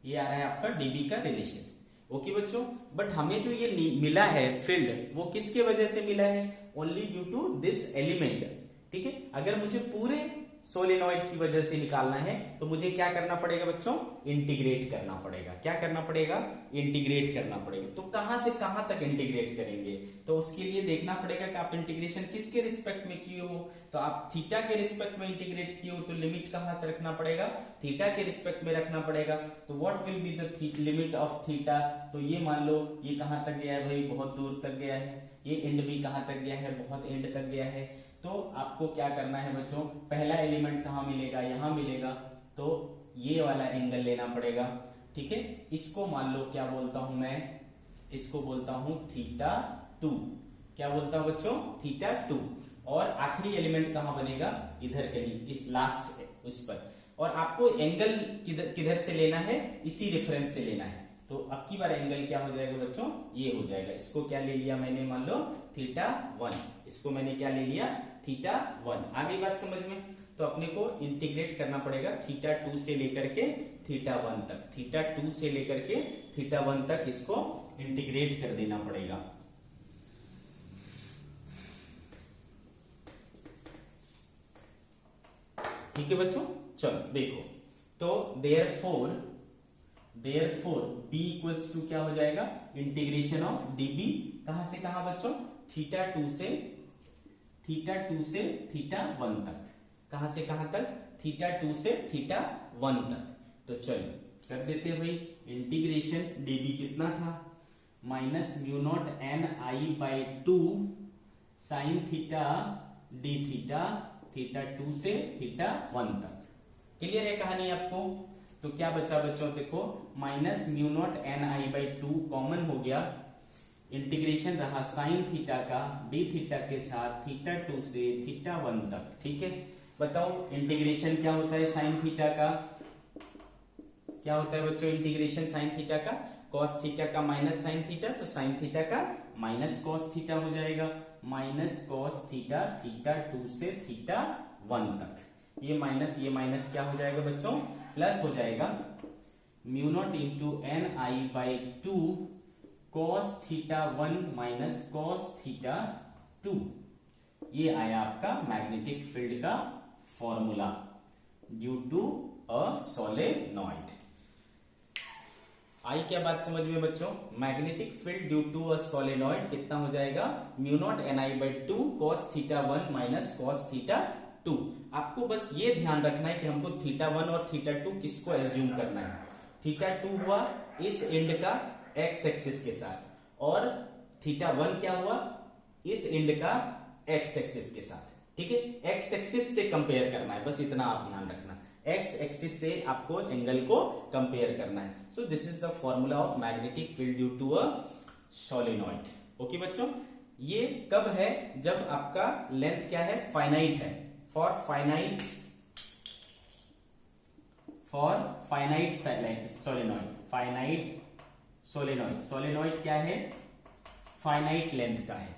ये आ रहा है आपका डीबी का रिलेशन। ओके बच्चों, बट हमें जो ये मिला है फील्ड, वो किसके वजह से मिला है, only due to this element. ठीक है, अगर मुझे पूरे सोलेनॉइड की वजह से निकालना है तो मुझे क्या करना पड़ेगा बच्चों, इंटीग्रेट करना पड़ेगा। क्या करना पड़ेगा, इंटीग्रेट करना पड़ेगा। तो कहां से कहां तक इंटीग्रेट करेंगे, तो उसके लिए देखना पड़ेगा कि आप इंटीग्रेशन किसके रिस्पेक्ट में किए हो। तो आप थीटा के रिस्पेक्ट में इंटीग्रेट किए हो तो लिमिट कहां से रखना पड़ेगा, थीटा के रिस्पेक्ट में रखना पड़ेगा। तो what will be the limit of theta, तो ये मान लो ये कहां तक गया है भाई, बहुत दूर तक गया है। ये एंड भी कहां तक गया है, बहुत एंड तक गया है। तो आपको क्या करना है बच्चों, पहला एलिमेंट कहां मिलेगा, यहां मिलेगा, तो ये वाला एंगल लेना पड़ेगा। ठीक है, इसको मान लो क्या बोलता हूं मैं, इसको बोलता हूं थीटा 2। क्या बोलता हूं बच्चों, थीटा 2। और आखिरी एलिमेंट कहां बनेगा, इधर कहीं, इस लास्ट उस पर। और आपको एंगल किधर से लेना है, इसी रेफरेंस से लेना है। तो अब की बार एंगल क्या हो जाएगा बच्चों, ये हो जाएगा। इसको क्या ले लिया मैंने, मान लो थीटा 1, इसको मैंने क्या ले लिया, थीटा 1। आगे बात समझ में, तो अपने को इंटीग्रेट करना पड़ेगा थीटा 2 से लेकर के थीटा 1 तक, थीटा 2 से लेकर के थीटा 1 तक इसको इंटीग्रेट कर देना पड़ेगा। ठीक है बच्चों, चलो देखो, तो देयरफॉर b इक्वल्स टू क्या हो जाएगा, इंटीग्रेशन ऑफ db, कहां से कहां बच्चों, थीटा 2 से थीटा 1 तक। कहां से कहां तक, थीटा 2 से थीटा 1 तक। तो चलो कर देते हैं भाई, इंटीग्रेशन db कितना था, minus mu naught N I by 2 sine theta D theta, theta 2 से थीटा 1 तक। क्लियर है कहानी आपको। तो क्या बचा बच्चों, देखो minus mu naught N I by 2 common हो गया, इंटीग्रेशन रहा साइन थीटा का डी थीटा के साथ थीटा 2 से थीटा 1 तक। ठीक है, बताओ इंटीग्रेशन क्या होता है साइन थीटा का, क्या होता है बच्चों इंटीग्रेशन साइन थीटा का, कॉस थीटा का माइनस साइन थीटा, तो साइन थीटा का माइनस कॉस थीटा हो जाएगा, माइनस कॉस थीटा, थीटा 2 से थीटा 1 तक। ये माइनस क्या हो जाएगा बच्चों, प्लस हो जाएगा mu not into N I by 2 cos theta 1 minus cos theta 2। ये आया आपका मैग्नेटिक फील्ड का formula due to a solenoid. आई क्या बात समझ में बच्चों, magnetic field due to a solenoid कितना हो जाएगा, mu naught N I by 2 cos theta 1 minus cos theta 2। आपको बस ये ध्यान रखना है कि हमको थीटा 1 और थीटा 2 किसको एज्यूम करना है। थीटा 2 हुआ इस एंड का एक्स एक्सिस के साथ, और थीटा 1 क्या हुआ इस एंड का एक्स एक्सिस के साथ। ठीक है, एक्स एक्सिस से कंपेयर करना है, बस इतना आप ध्यान रखना, एक्स एक्सिस से आपको एंगल को कंपेयर करना है। So this is the formula of magnetic field due to a solenoid. Okay बच्चों, ये कब है, जब आपका लेंथ क्या है, फाइनाइट है, for finite solenoid, finite solenoid, solenoid क्या है, फाइनाइट लेंथ का है।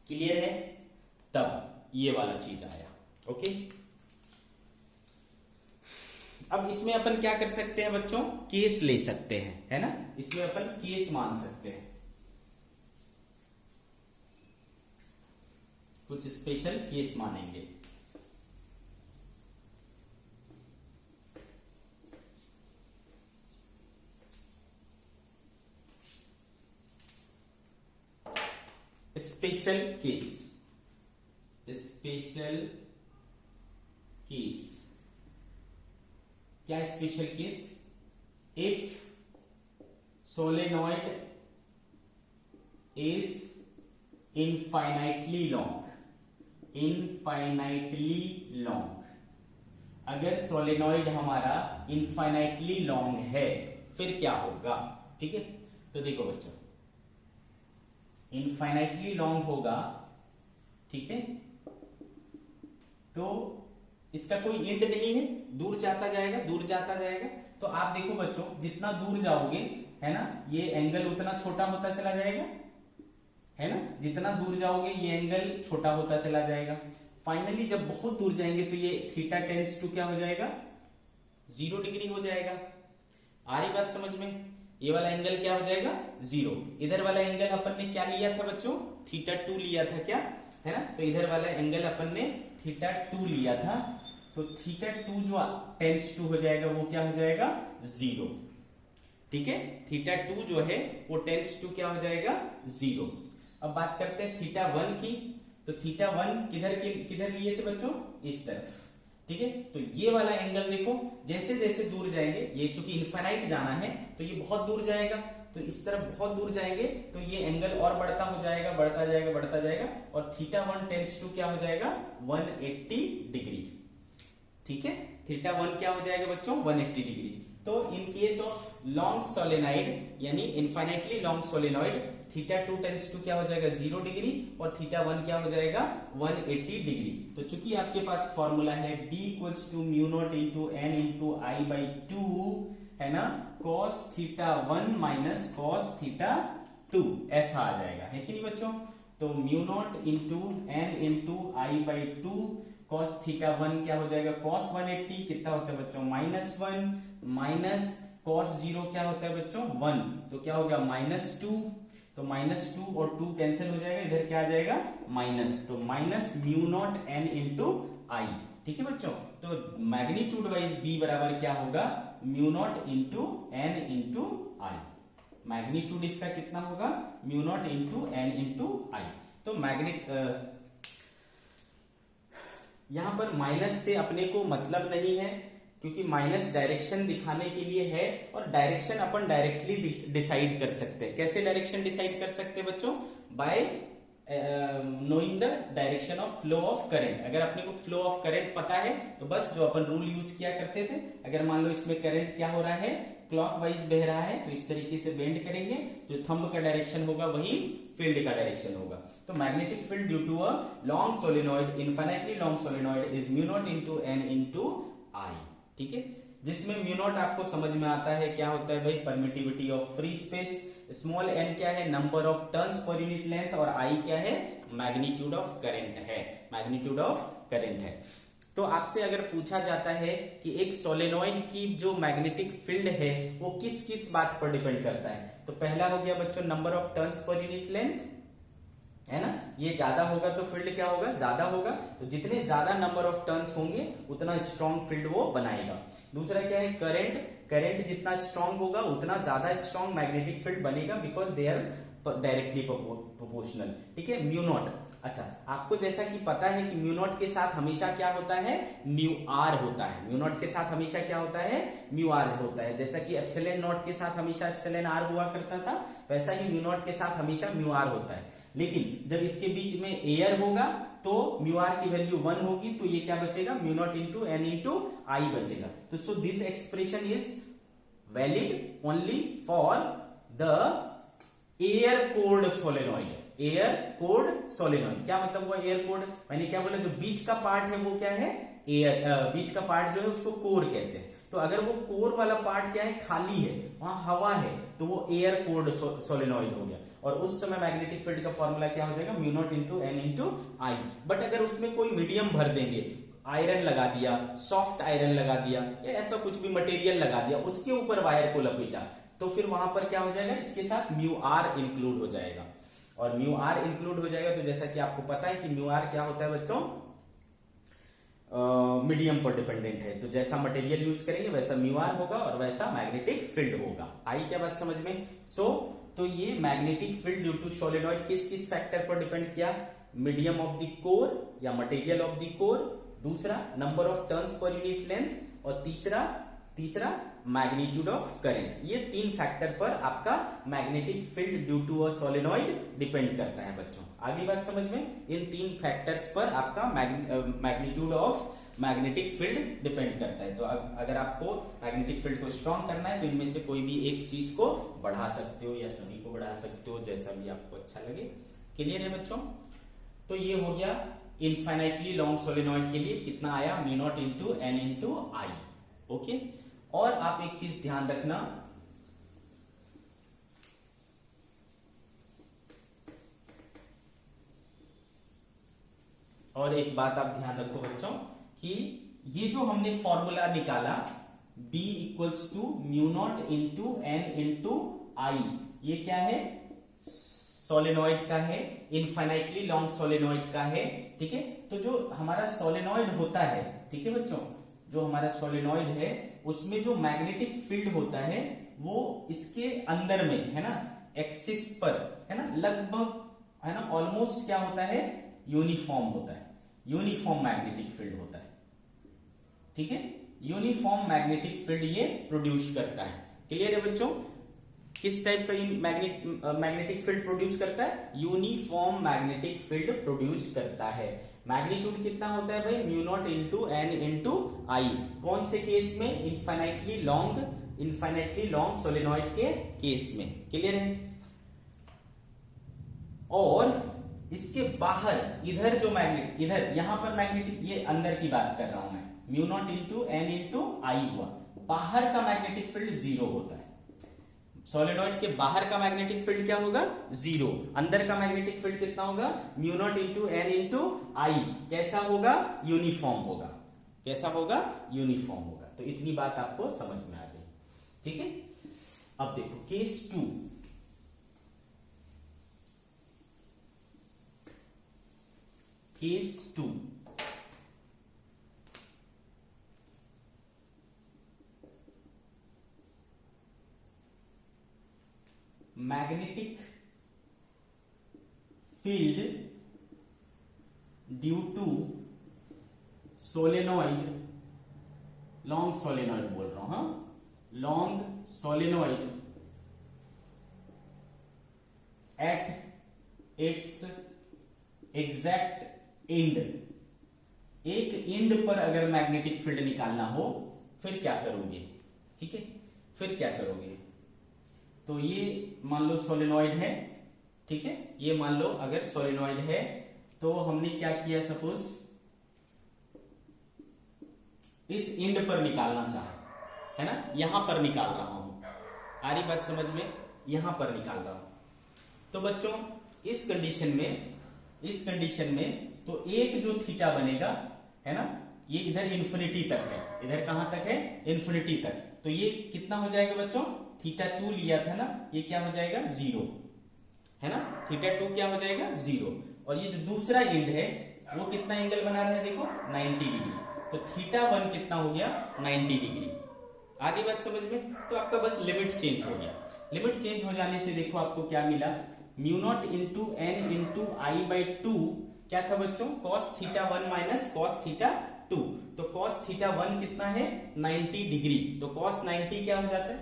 क्लियर है, तब ये वाला चीज आया। ओके, अब इसमें अपन क्या कर सकते हैं बच्चों, केस ले सकते हैं, है ना, इसमें अपन केस मान सकते हैं, कुछ स्पेशल केस मानेंगे। स्पेशल केस, स्पेशल केस क्या, special case, if solenoid is infinitely long, infinitely long, अगर सोलेनॉइड हमारा इनफाइनाइटली लॉन्ग है फिर क्या होगा। ठीक है, तो देखो बच्चों, इनफाइनाइटली लॉन्ग होगा, ठीक है, तो इसका कोई एंड नहीं है, दूर जाता जाएगा, दूर जाता जाएगा। तो आप देखो बच्चों, जितना दूर जाओगे, है ना, ये एंगल उतना छोटा होता चला जाएगा, है ना, जितना दूर जाओगे ये एंगल छोटा होता चला जाएगा। फाइनली जब बहुत दूर जाएंगे तो ये थीटा टेंड्स टू क्या हो जाएगा, 0 डिग्री हो जाएगा। आ रही बात समझ में? ये वाला एंगल क्या हो जाएगा, 0। इधर वाला एंगल अपन ने क्या लिया था बच्चों, थीटा 2 लिया था क्या, है ना, तो इधर वाला एंगल अपन ने थीटा 2 लिया था, तो थीटा 2 जो टेंड्स टू हो जाएगा वो क्या हो जाएगा, 0, ठीक है। थीटा 2 जो है वो टेंड्स टू क्या हो जाएगा, 0। अब बात करते हैं थीटा 1 की, तो थीटा 1 किधर लिए थे बच्चों, इस तरफ, ठीक है। तो ये वाला एंगल देखो, जैसे जैसे दूर जाएंगे, ये चूंकि इनफाइनाइट जाना है तो ये बहुत दूर जाएगा, तो इस तरफ बहुत दूर जाएंगे तो ये एंगल और बढ़ता हो जाएगा, बढ़ता जाएगा, बढ़ता जाएगा, और थीटा 1 टेंड्स टू क्या हो जाएगा, 180 डिग्री, ठीक है। थीटा 1 क्या हो जाएगा बच्चों, 180 डिग्री। तो in case of long solenoid यानी infinitely long solenoid, theta 2 tends to क्या हो जाएगा, 0 डिग्री, और थीटा 1 क्या हो जाएगा, 180 डिग्री। तो चूंकि आपके पास फॉर्मूला है b equals to mu not into N into I by 2, है ना, cos theta 1 minus cos theta 2, ऐसा आ जाएगा, है कि नहीं बच्चों। तो mu not into N into I by 2, cos theta 1 क्या हो जाएगा, cos 180 कितना होता है बच्चों, -1, माइनस cos 0 क्या होता है बच्चों, 1, तो क्या हो गया, -2, तो -2 और 2 कैंसिल हो जाएगा, इधर क्या आ जाएगा, माइनस, तो minus mu naught n into I, ठीक है बच्चों। तो मैग्नीट्यूड वाइज b बराबर क्या होगा, mu not into N into I. Magnitude इसका कितना होगा, mu not into N into I. तो यहां पर माइनस से अपने को मतलब नहीं है, क्योंकि माइनस डायरेक्शन दिखाने के लिए है, और डायरेक्शन अपन डायरेक्टली डिसाइड कर सकते हैं। कैसे डायरेक्शन डिसाइड कर सकते हैं बच्चों, bye knowing the direction of flow of current. अगर अपने को फ्लो ऑफ करंट पता है तो बस जो अपन रूल यूज किया करते थे, अगर मान लो इसमें करंट क्या हो रहा है, क्लॉकवाइज बह रहा है, तो इस तरीके से बेंड करेंगे, जो थंब का डायरेक्शन होगा वही फील्ड का डायरेक्शन होगा। तो magnetic field due to a long solenoid, infinitely long solenoid is mu not into N into I, ठीक है। जिसमें म्यू नॉट आपको समझ में आता है क्या होता है भाई, permittivity of free space, small n क्या है, number of turns per unit length, और आई क्या है, मैग्नीट्यूड ऑफ करंट है, मैग्नीट्यूड ऑफ करंट है। तो आपसे अगर पूछा जाता है कि एक सोलेनॉइड की जो मैग्नेटिक फील्ड है वो किस किस बात पर डिपेंड करता है, तो पहला हो गया बच्चों number of turns per unit length, है ना, ये ज्यादा होगा तो फील्ड क्या होगा, ज्यादा होगा, तो जितने ज्यादा नंबर ऑफ टर्न्स होंगे उतना स्ट्रॉन्ग फील्ड वो बनाएगा। दूसरा क्या है, करंट, करंट जितना स्ट्रॉन्ग होगा उतना ज्यादा स्ट्रॉन्ग मैग्नेटिक फील्ड बनेगा, because they are directly proportional, ठीक है। म्यू नॉट, अच्छा आपको जैसा कि पता है कि म्यू नॉट के साथ हमेशा क्या होता है, म्यू आर होता है, म्यू नॉट के साथ हमेशा क्या होता है, म्यू आर होता है। जैसा कि एप्सिलॉन नॉट के साथ हमेशा एप्सिलॉन आर हुआ करता था, वैसा ही म्यू नॉट के साथ हमेशा म्यू आर होता है। लेकिन जब इसके बीच में एयर होगा तो म्यू आर की वैल्यू 1 होगी, तो ये क्या बचेगा, mu not into N into I बचेगा। तो so this expression is valid only for the air cored solenoid. Air cored solenoid क्या मतलब हुआ, एयर कोर्ड मैंने क्या बोला, जो बीच का पार्ट है वो क्या है, एयर, बीच का पार्ट जो है उसको कोर कहते हैं। तो अगर वो कोर वाला पार्ट क्या है, खाली है, वहां हवा है, तो वो एयर कोर्ड सोलेनॉइड हो गया। और उस समय मैग्नेटिक फील्ड का फॉर्मूला क्या हो जाएगा, mu not into N into I. But अगर उसमें कोई मीडियम भर देंगे, आयरन लगा दिया, सॉफ्ट आयरन लगा दिया, या ऐसा कुछ भी मटेरियल लगा दिया, उसके ऊपर वायर को लपेटा, तो फिर वहां पर क्या हो जाएगा, इसके साथ म्यू आर इंक्लूड हो जाएगा। और म्यू आर इंक्लूड हो जाएगा तो जैसा कि आपको पता है कि म्यू आर क्या होता है बच्चों, मीडियम पर डिपेंडेंट है। तो जैसा मटेरियल यूज करेंगे वैसा म्यू आर होगा और वैसा मैग्नेटिक फील्ड होगा। आई क्या बात समझ में। तो ये magnetic field due to solenoid किस किस फैक्टर पर डिपेंड किया, मीडियम ऑफ द कोर या मटेरियल ऑफ द कोर, दूसरा number of turns per unit length, और तीसरा मैग्नीट्यूड ऑफ करंट। ये 3 फैक्टर पर आपका magnetic field due to a solenoid depend करता है बच्चों। आगे बात समझ में, इन 3 फैक्टर्स पर आपका magnitude of magnetic field depend करता है। तो अगर आपको मैग्नेटिक फील्ड को स्ट्रॉन्ग करना है तो इनमें से कोई भी एक चीज को बढ़ा सकते हो या सभी को बढ़ा सकते हो, जैसा भी आपको अच्छा लगे। क्लियर है बच्चों? तो ये हो गया इनफाइनाइटली लॉन्ग सोलेनॉइड के लिए कितना आया, mu not into N into I. Okay, और आप एक चीज ध्यान रखना, और एक बात आप ध्यान रखो बच्चों कि ये जो हमने फॉर्मूला निकाला B equals to mu not into N into I, ये क्या है, सोलेनॉइड का है, इनफाइनाइटली लॉन्ग सोलेनॉइड का है। ठीक है, तो जो हमारा सोलेनॉइड होता है, ठीक है बच्चों, जो हमारा सोलेनॉइड है उसमें जो मैग्नेटिक फील्ड होता है वो इसके अंदर में है ना, एक्सिस पर है ना, लगभग है ना, ऑलमोस्ट क्या होता है, यूनिफॉर्म होता है, यूनिफॉर्म मैग्नेटिक फील्ड होता है। ठीक है, यूनिफॉर्म मैग्नेटिक फील्ड ये प्रोड्यूस करता है। क्लियर है बच्चों? किस टाइप का मैग्नेटिक फील्ड प्रोड्यूस करता है, यूनिफॉर्म मैग्नेटिक फील्ड प्रोड्यूस करता है। मैग्नीट्यूड कितना होता है भाई, mu not into N into I. कौन से केस में, इनफाइनाइटली लॉन्ग सोलेनॉइड के केस में। क्लियर है? और इसके बाहर इधर जो मैग्नेट, इधर यहां पर मैग्नेटिक, ये अंदर की बात कर रहा हूं मैं, mu not into N into I हुआ, बाहर का मैग्नेटिक फील्ड जीरो होता है। सोलेनॉइड के बाहर का मैग्नेटिक फील्ड क्या होगा, जीरो। अंदर का मैग्नेटिक फील्ड कितना होगा, mu not into N into I. कैसा होगा, यूनिफॉर्म होगा। कैसा होगा, यूनिफॉर्म होगा। तो इतनी बात आपको समझ में आ गई। ठीक है, अब देखो case 2। Case 2, magnetic field due to solenoid, long solenoid बोल रहा हूं, long solenoid at its exact end. एक एंड पर अगर मैग्नेटिक फील्ड निकालना हो फिर क्या करोगे? ठीक है, फिर क्या करोगे? तो ये मान लो सोलेनॉइड है, ठीक है, ये मान लो अगर सोलेनॉइड है तो हमने क्या किया, सपोज इस एंड पर निकालना चाहा, है ना, यहां पर निकाल रहा हूं। आ रही बात समझ में? यहां पर निकाल रहा हूं। तो बच्चों इस कंडीशन में तो एक जो थीटा बनेगा, है ना, ये इधर इन्फिनिटी तक है, इधर कहां तक है, इन्फिनिटी तक। तो ये कितना हो जाएगा बच्चों, थीटा 2 लिया था ना, ये क्या हो जाएगा, जीरो, है ना, थीटा 2 क्या हो जाएगा, जीरो। और ये जो दूसरा एंड है वो कितना एंगल बना रहा है, देखो 90 डिग्री। तो थीटा 1 कितना हो गया, 90 डिग्री। आगे बात समझ में? तो आपका बस लिमिट चेंज हो गया। लिमिट चेंज हो जाने से देखो आपको क्या मिला, mu not into N into I by 2 क्या था बच्चों, cos theta 1 minus cos theta 2। तो कॉस थीटा 1 कितना है, 90 डिग्री। तो कॉस 90 क्या हो जाता है,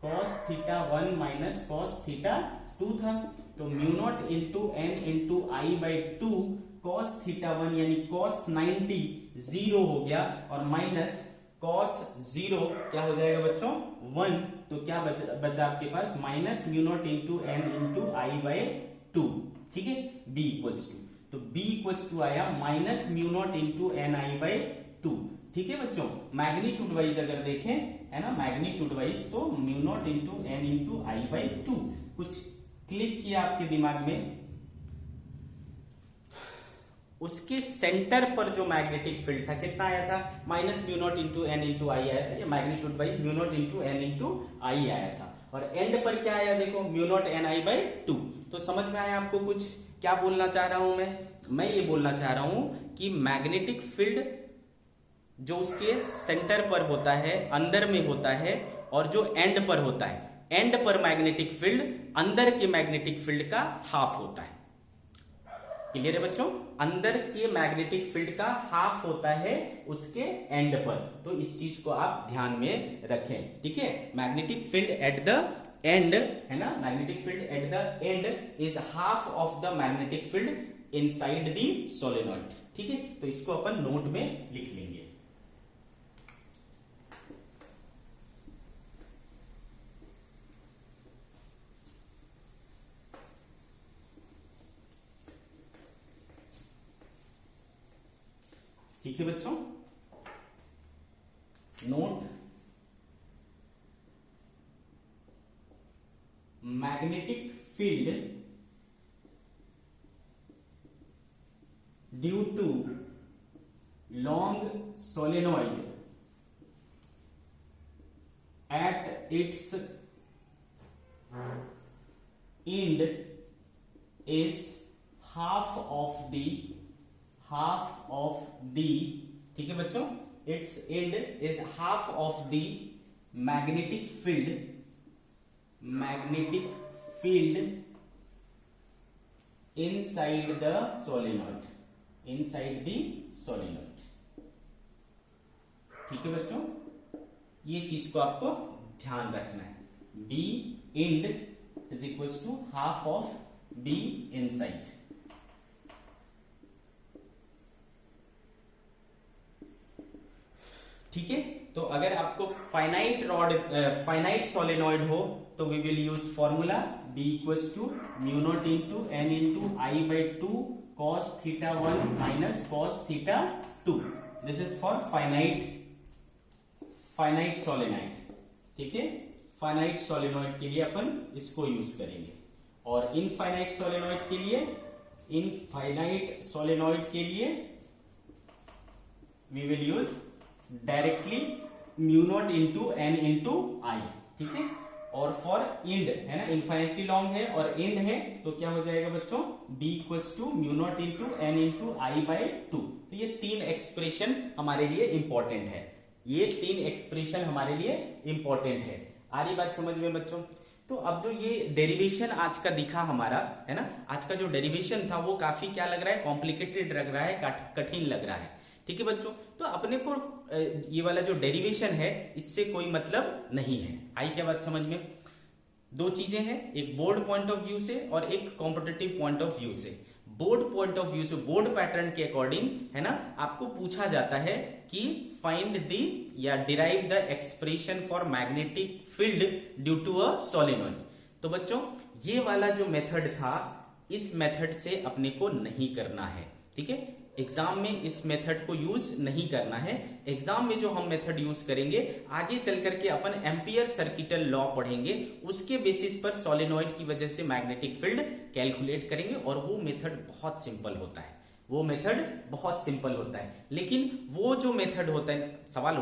cos theta 1 minus cos theta 2 था। तो mu not into N into I by 2 cos theta 1 यानी कॉस 90 जीरो हो गया, और माइनस कॉस 0 क्या हो जाएगा बच्चों, 1। तो क्या बचा आपके पास, minus mu not into N into I by 2। ठीक है, बी इक्वल्स टू, तो बी इक्वल्स टू आया minus mu not into N I by 2। ठीक है बच्चों, मैग्नीट्यूड वाइज अगर देखें, है ना, मैग्नीट्यूड वाइज तो mu not into N into I by 2। कुछ क्लिक किया आपके दिमाग में, उसके सेंटर पर जो मैग्नेटिक फील्ड था कितना आया था, minus mu not into N into I आया था, या magnitude wise mu not into N into I आया था। और एंड पर क्या आया, देखो mu naught N I by 2। तो समझ में आया आपको कुछ क्या बोलना चाह रहा हूं मैं ये बोलना चाह रहा हूं कि मैग्नेटिक फील्ड जो उसके सेंटर पर होता है, अंदर में होता है, और जो एंड पर होता है, एंड पर मैग्नेटिक फील्ड अंदर के मैग्नेटिक फील्ड का हाफ होता है। क्लियर है बच्चों, अंदर के मैग्नेटिक फील्ड का हाफ होता है उसके एंड पर। तो इस चीज को आप ध्यान में रखें। ठीक है, magnetic field at the end, है ना, magnetic field at the end is half of the magnetic field inside the solenoid. ठीक है, तो इसको अपन नोट में लिख लेंगे। ठीक है बच्चों, note magnetic field due to long solenoid at its end is half of the ठीक है बच्चों, its end is half of the magnetic field inside the solenoid, ठीक है बच्चों, ये चीज को आपको ध्यान रखना है। B end is equal to half of B inside. ठीक है, तो अगर आपको फाइनाइट सोलेनॉइड हो तो we will use formula B equal to mu not into N into I by 2 cos theta 1 minus cos theta 2। This is for finite solenoid. ठीक है, फाइनाइट सोलेनॉइड के लिए अपन इसको यूज करेंगे, और इनफाइनाइट सोलेनॉइड के लिए we will use directly mu not into N into I. ठीक है, और फॉर इंड है ना, इनफाइनाइटली लॉन्ग है और इंड है, तो क्या हो जाएगा बच्चों, B equals to mu not into N into I by 2। तो ये तीन एक्सप्रेशन हमारे लिए इंपॉर्टेंट है, ये तीन एक्सप्रेशन हमारे लिए इंपॉर्टेंट है। आ रही बात समझ में बच्चों? तो अब जो ये डेरिवेशन आज का दिखा हमारा है ना, आज का जो डेरिवेशन था वो काफी क्या लग रहा है, कॉम्प्लिकेटेड लग रहा है, कठिन लग रहा है। ठीक है बच्चों, तो अपने को ये वाला जो डेरिवेशन है इससे कोई मतलब नहीं है। आई क्या बात समझ में? दो चीजें हैं, एक बोर्ड पॉइंट ऑफ व्यू से और एक कॉम्पिटिटिव पॉइंट ऑफ व्यू से। बोर्ड पॉइंट ऑफ व्यू से, बोर्ड पैटर्न के अकॉर्डिंग है ना, आपको पूछा जाता है कि फाइंड द या derive the expression for magnetic field due to a solenoid. तो बच्चों ये वाला जो मेथड था, इस मेथड से अपने को नहीं करना है। ठीक है, एग्जाम में इस मेथड को यूज नहीं करना है। एग्जाम में जो हम मेथड यूज करेंगे, आगे चल करके अपन एम्पियर सर्किटल लॉ पढ़ेंगे, उसके बेसिस पर सोलेनॉइड की वजह से मैग्नेटिक फील्ड कैलकुलेट करेंगे, और वो मेथड बहुत सिंपल होता है, लेकिन वो जो मेथड होता है, सवाल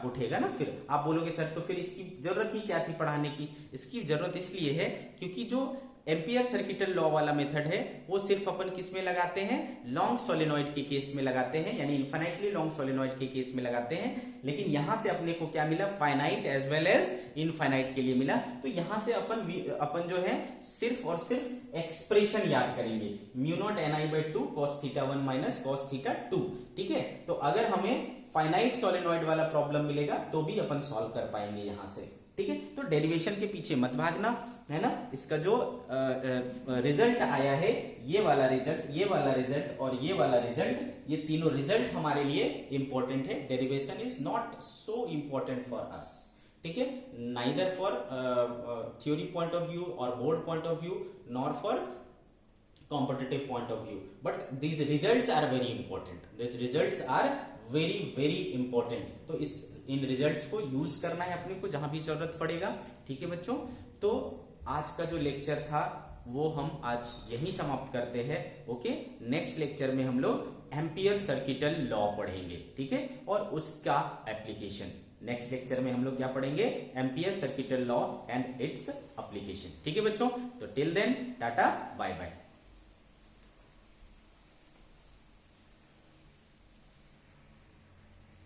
उठेगा ना, फिर आप बोलोगे सर तो फिर इसकी जरूरत ही क्या थी पढ़ाने की? इसकी जरूरत इसलिए है क्योंकि जो एम्पियर सर्किटल लॉ वाला मेथड है वो सिर्फ अपन किस में लगाते हैं, लॉन्ग सोलेनॉइड के केस में लगाते हैं, यानी इनफाइनाइटली लॉन्ग सोलेनॉइड के केस में लगाते हैं। लेकिन यहां से अपने को क्या मिला, finite as well as infinite के लिए मिला। तो यहां से अपन जो है सिर्फ और सिर्फ एक्सप्रेशन याद करेंगे, mu naught N I by 2 cos theta 1 minus cos theta 2। ठीक है, तो अगर हमें फाइनाइट सोलेनॉइड वाला प्रॉब्लम मिलेगा तो भी अपन सॉल्व कर पाएंगे यहां से। ठीक है, तो डेरिवेशन के पीछे मत भागना, है ना। इसका जो रिजल्ट आया है, ये वाला रिजल्ट और ये वाला रिजल्ट, ये तीनों रिजल्ट हमारे लिए इंपॉर्टेंट है। Derivation is not so important for us. ठीक है, neither for theory point of view or board point of view, nor for competitive point of view, but these results are very important. तो इन रिजल्ट्स को यूज करना है अपने को जहां भी जरूरत पड़ेगा। ठीक है बच्चों, तो आज का जो लेक्चर था वो हम आज यहीं समाप्त करते हैं। ओके, नेक्स्ट लेक्चर में हम लोग एम्पियर सर्किटल लॉ पढ़ेंगे। ठीक है, और उसका एप्लीकेशन। नेक्स्ट लेक्चर में हम लोग क्या पढ़ेंगे, Ampere circuital law and its application. ठीक है बच्चों, तो till then tata bye bye.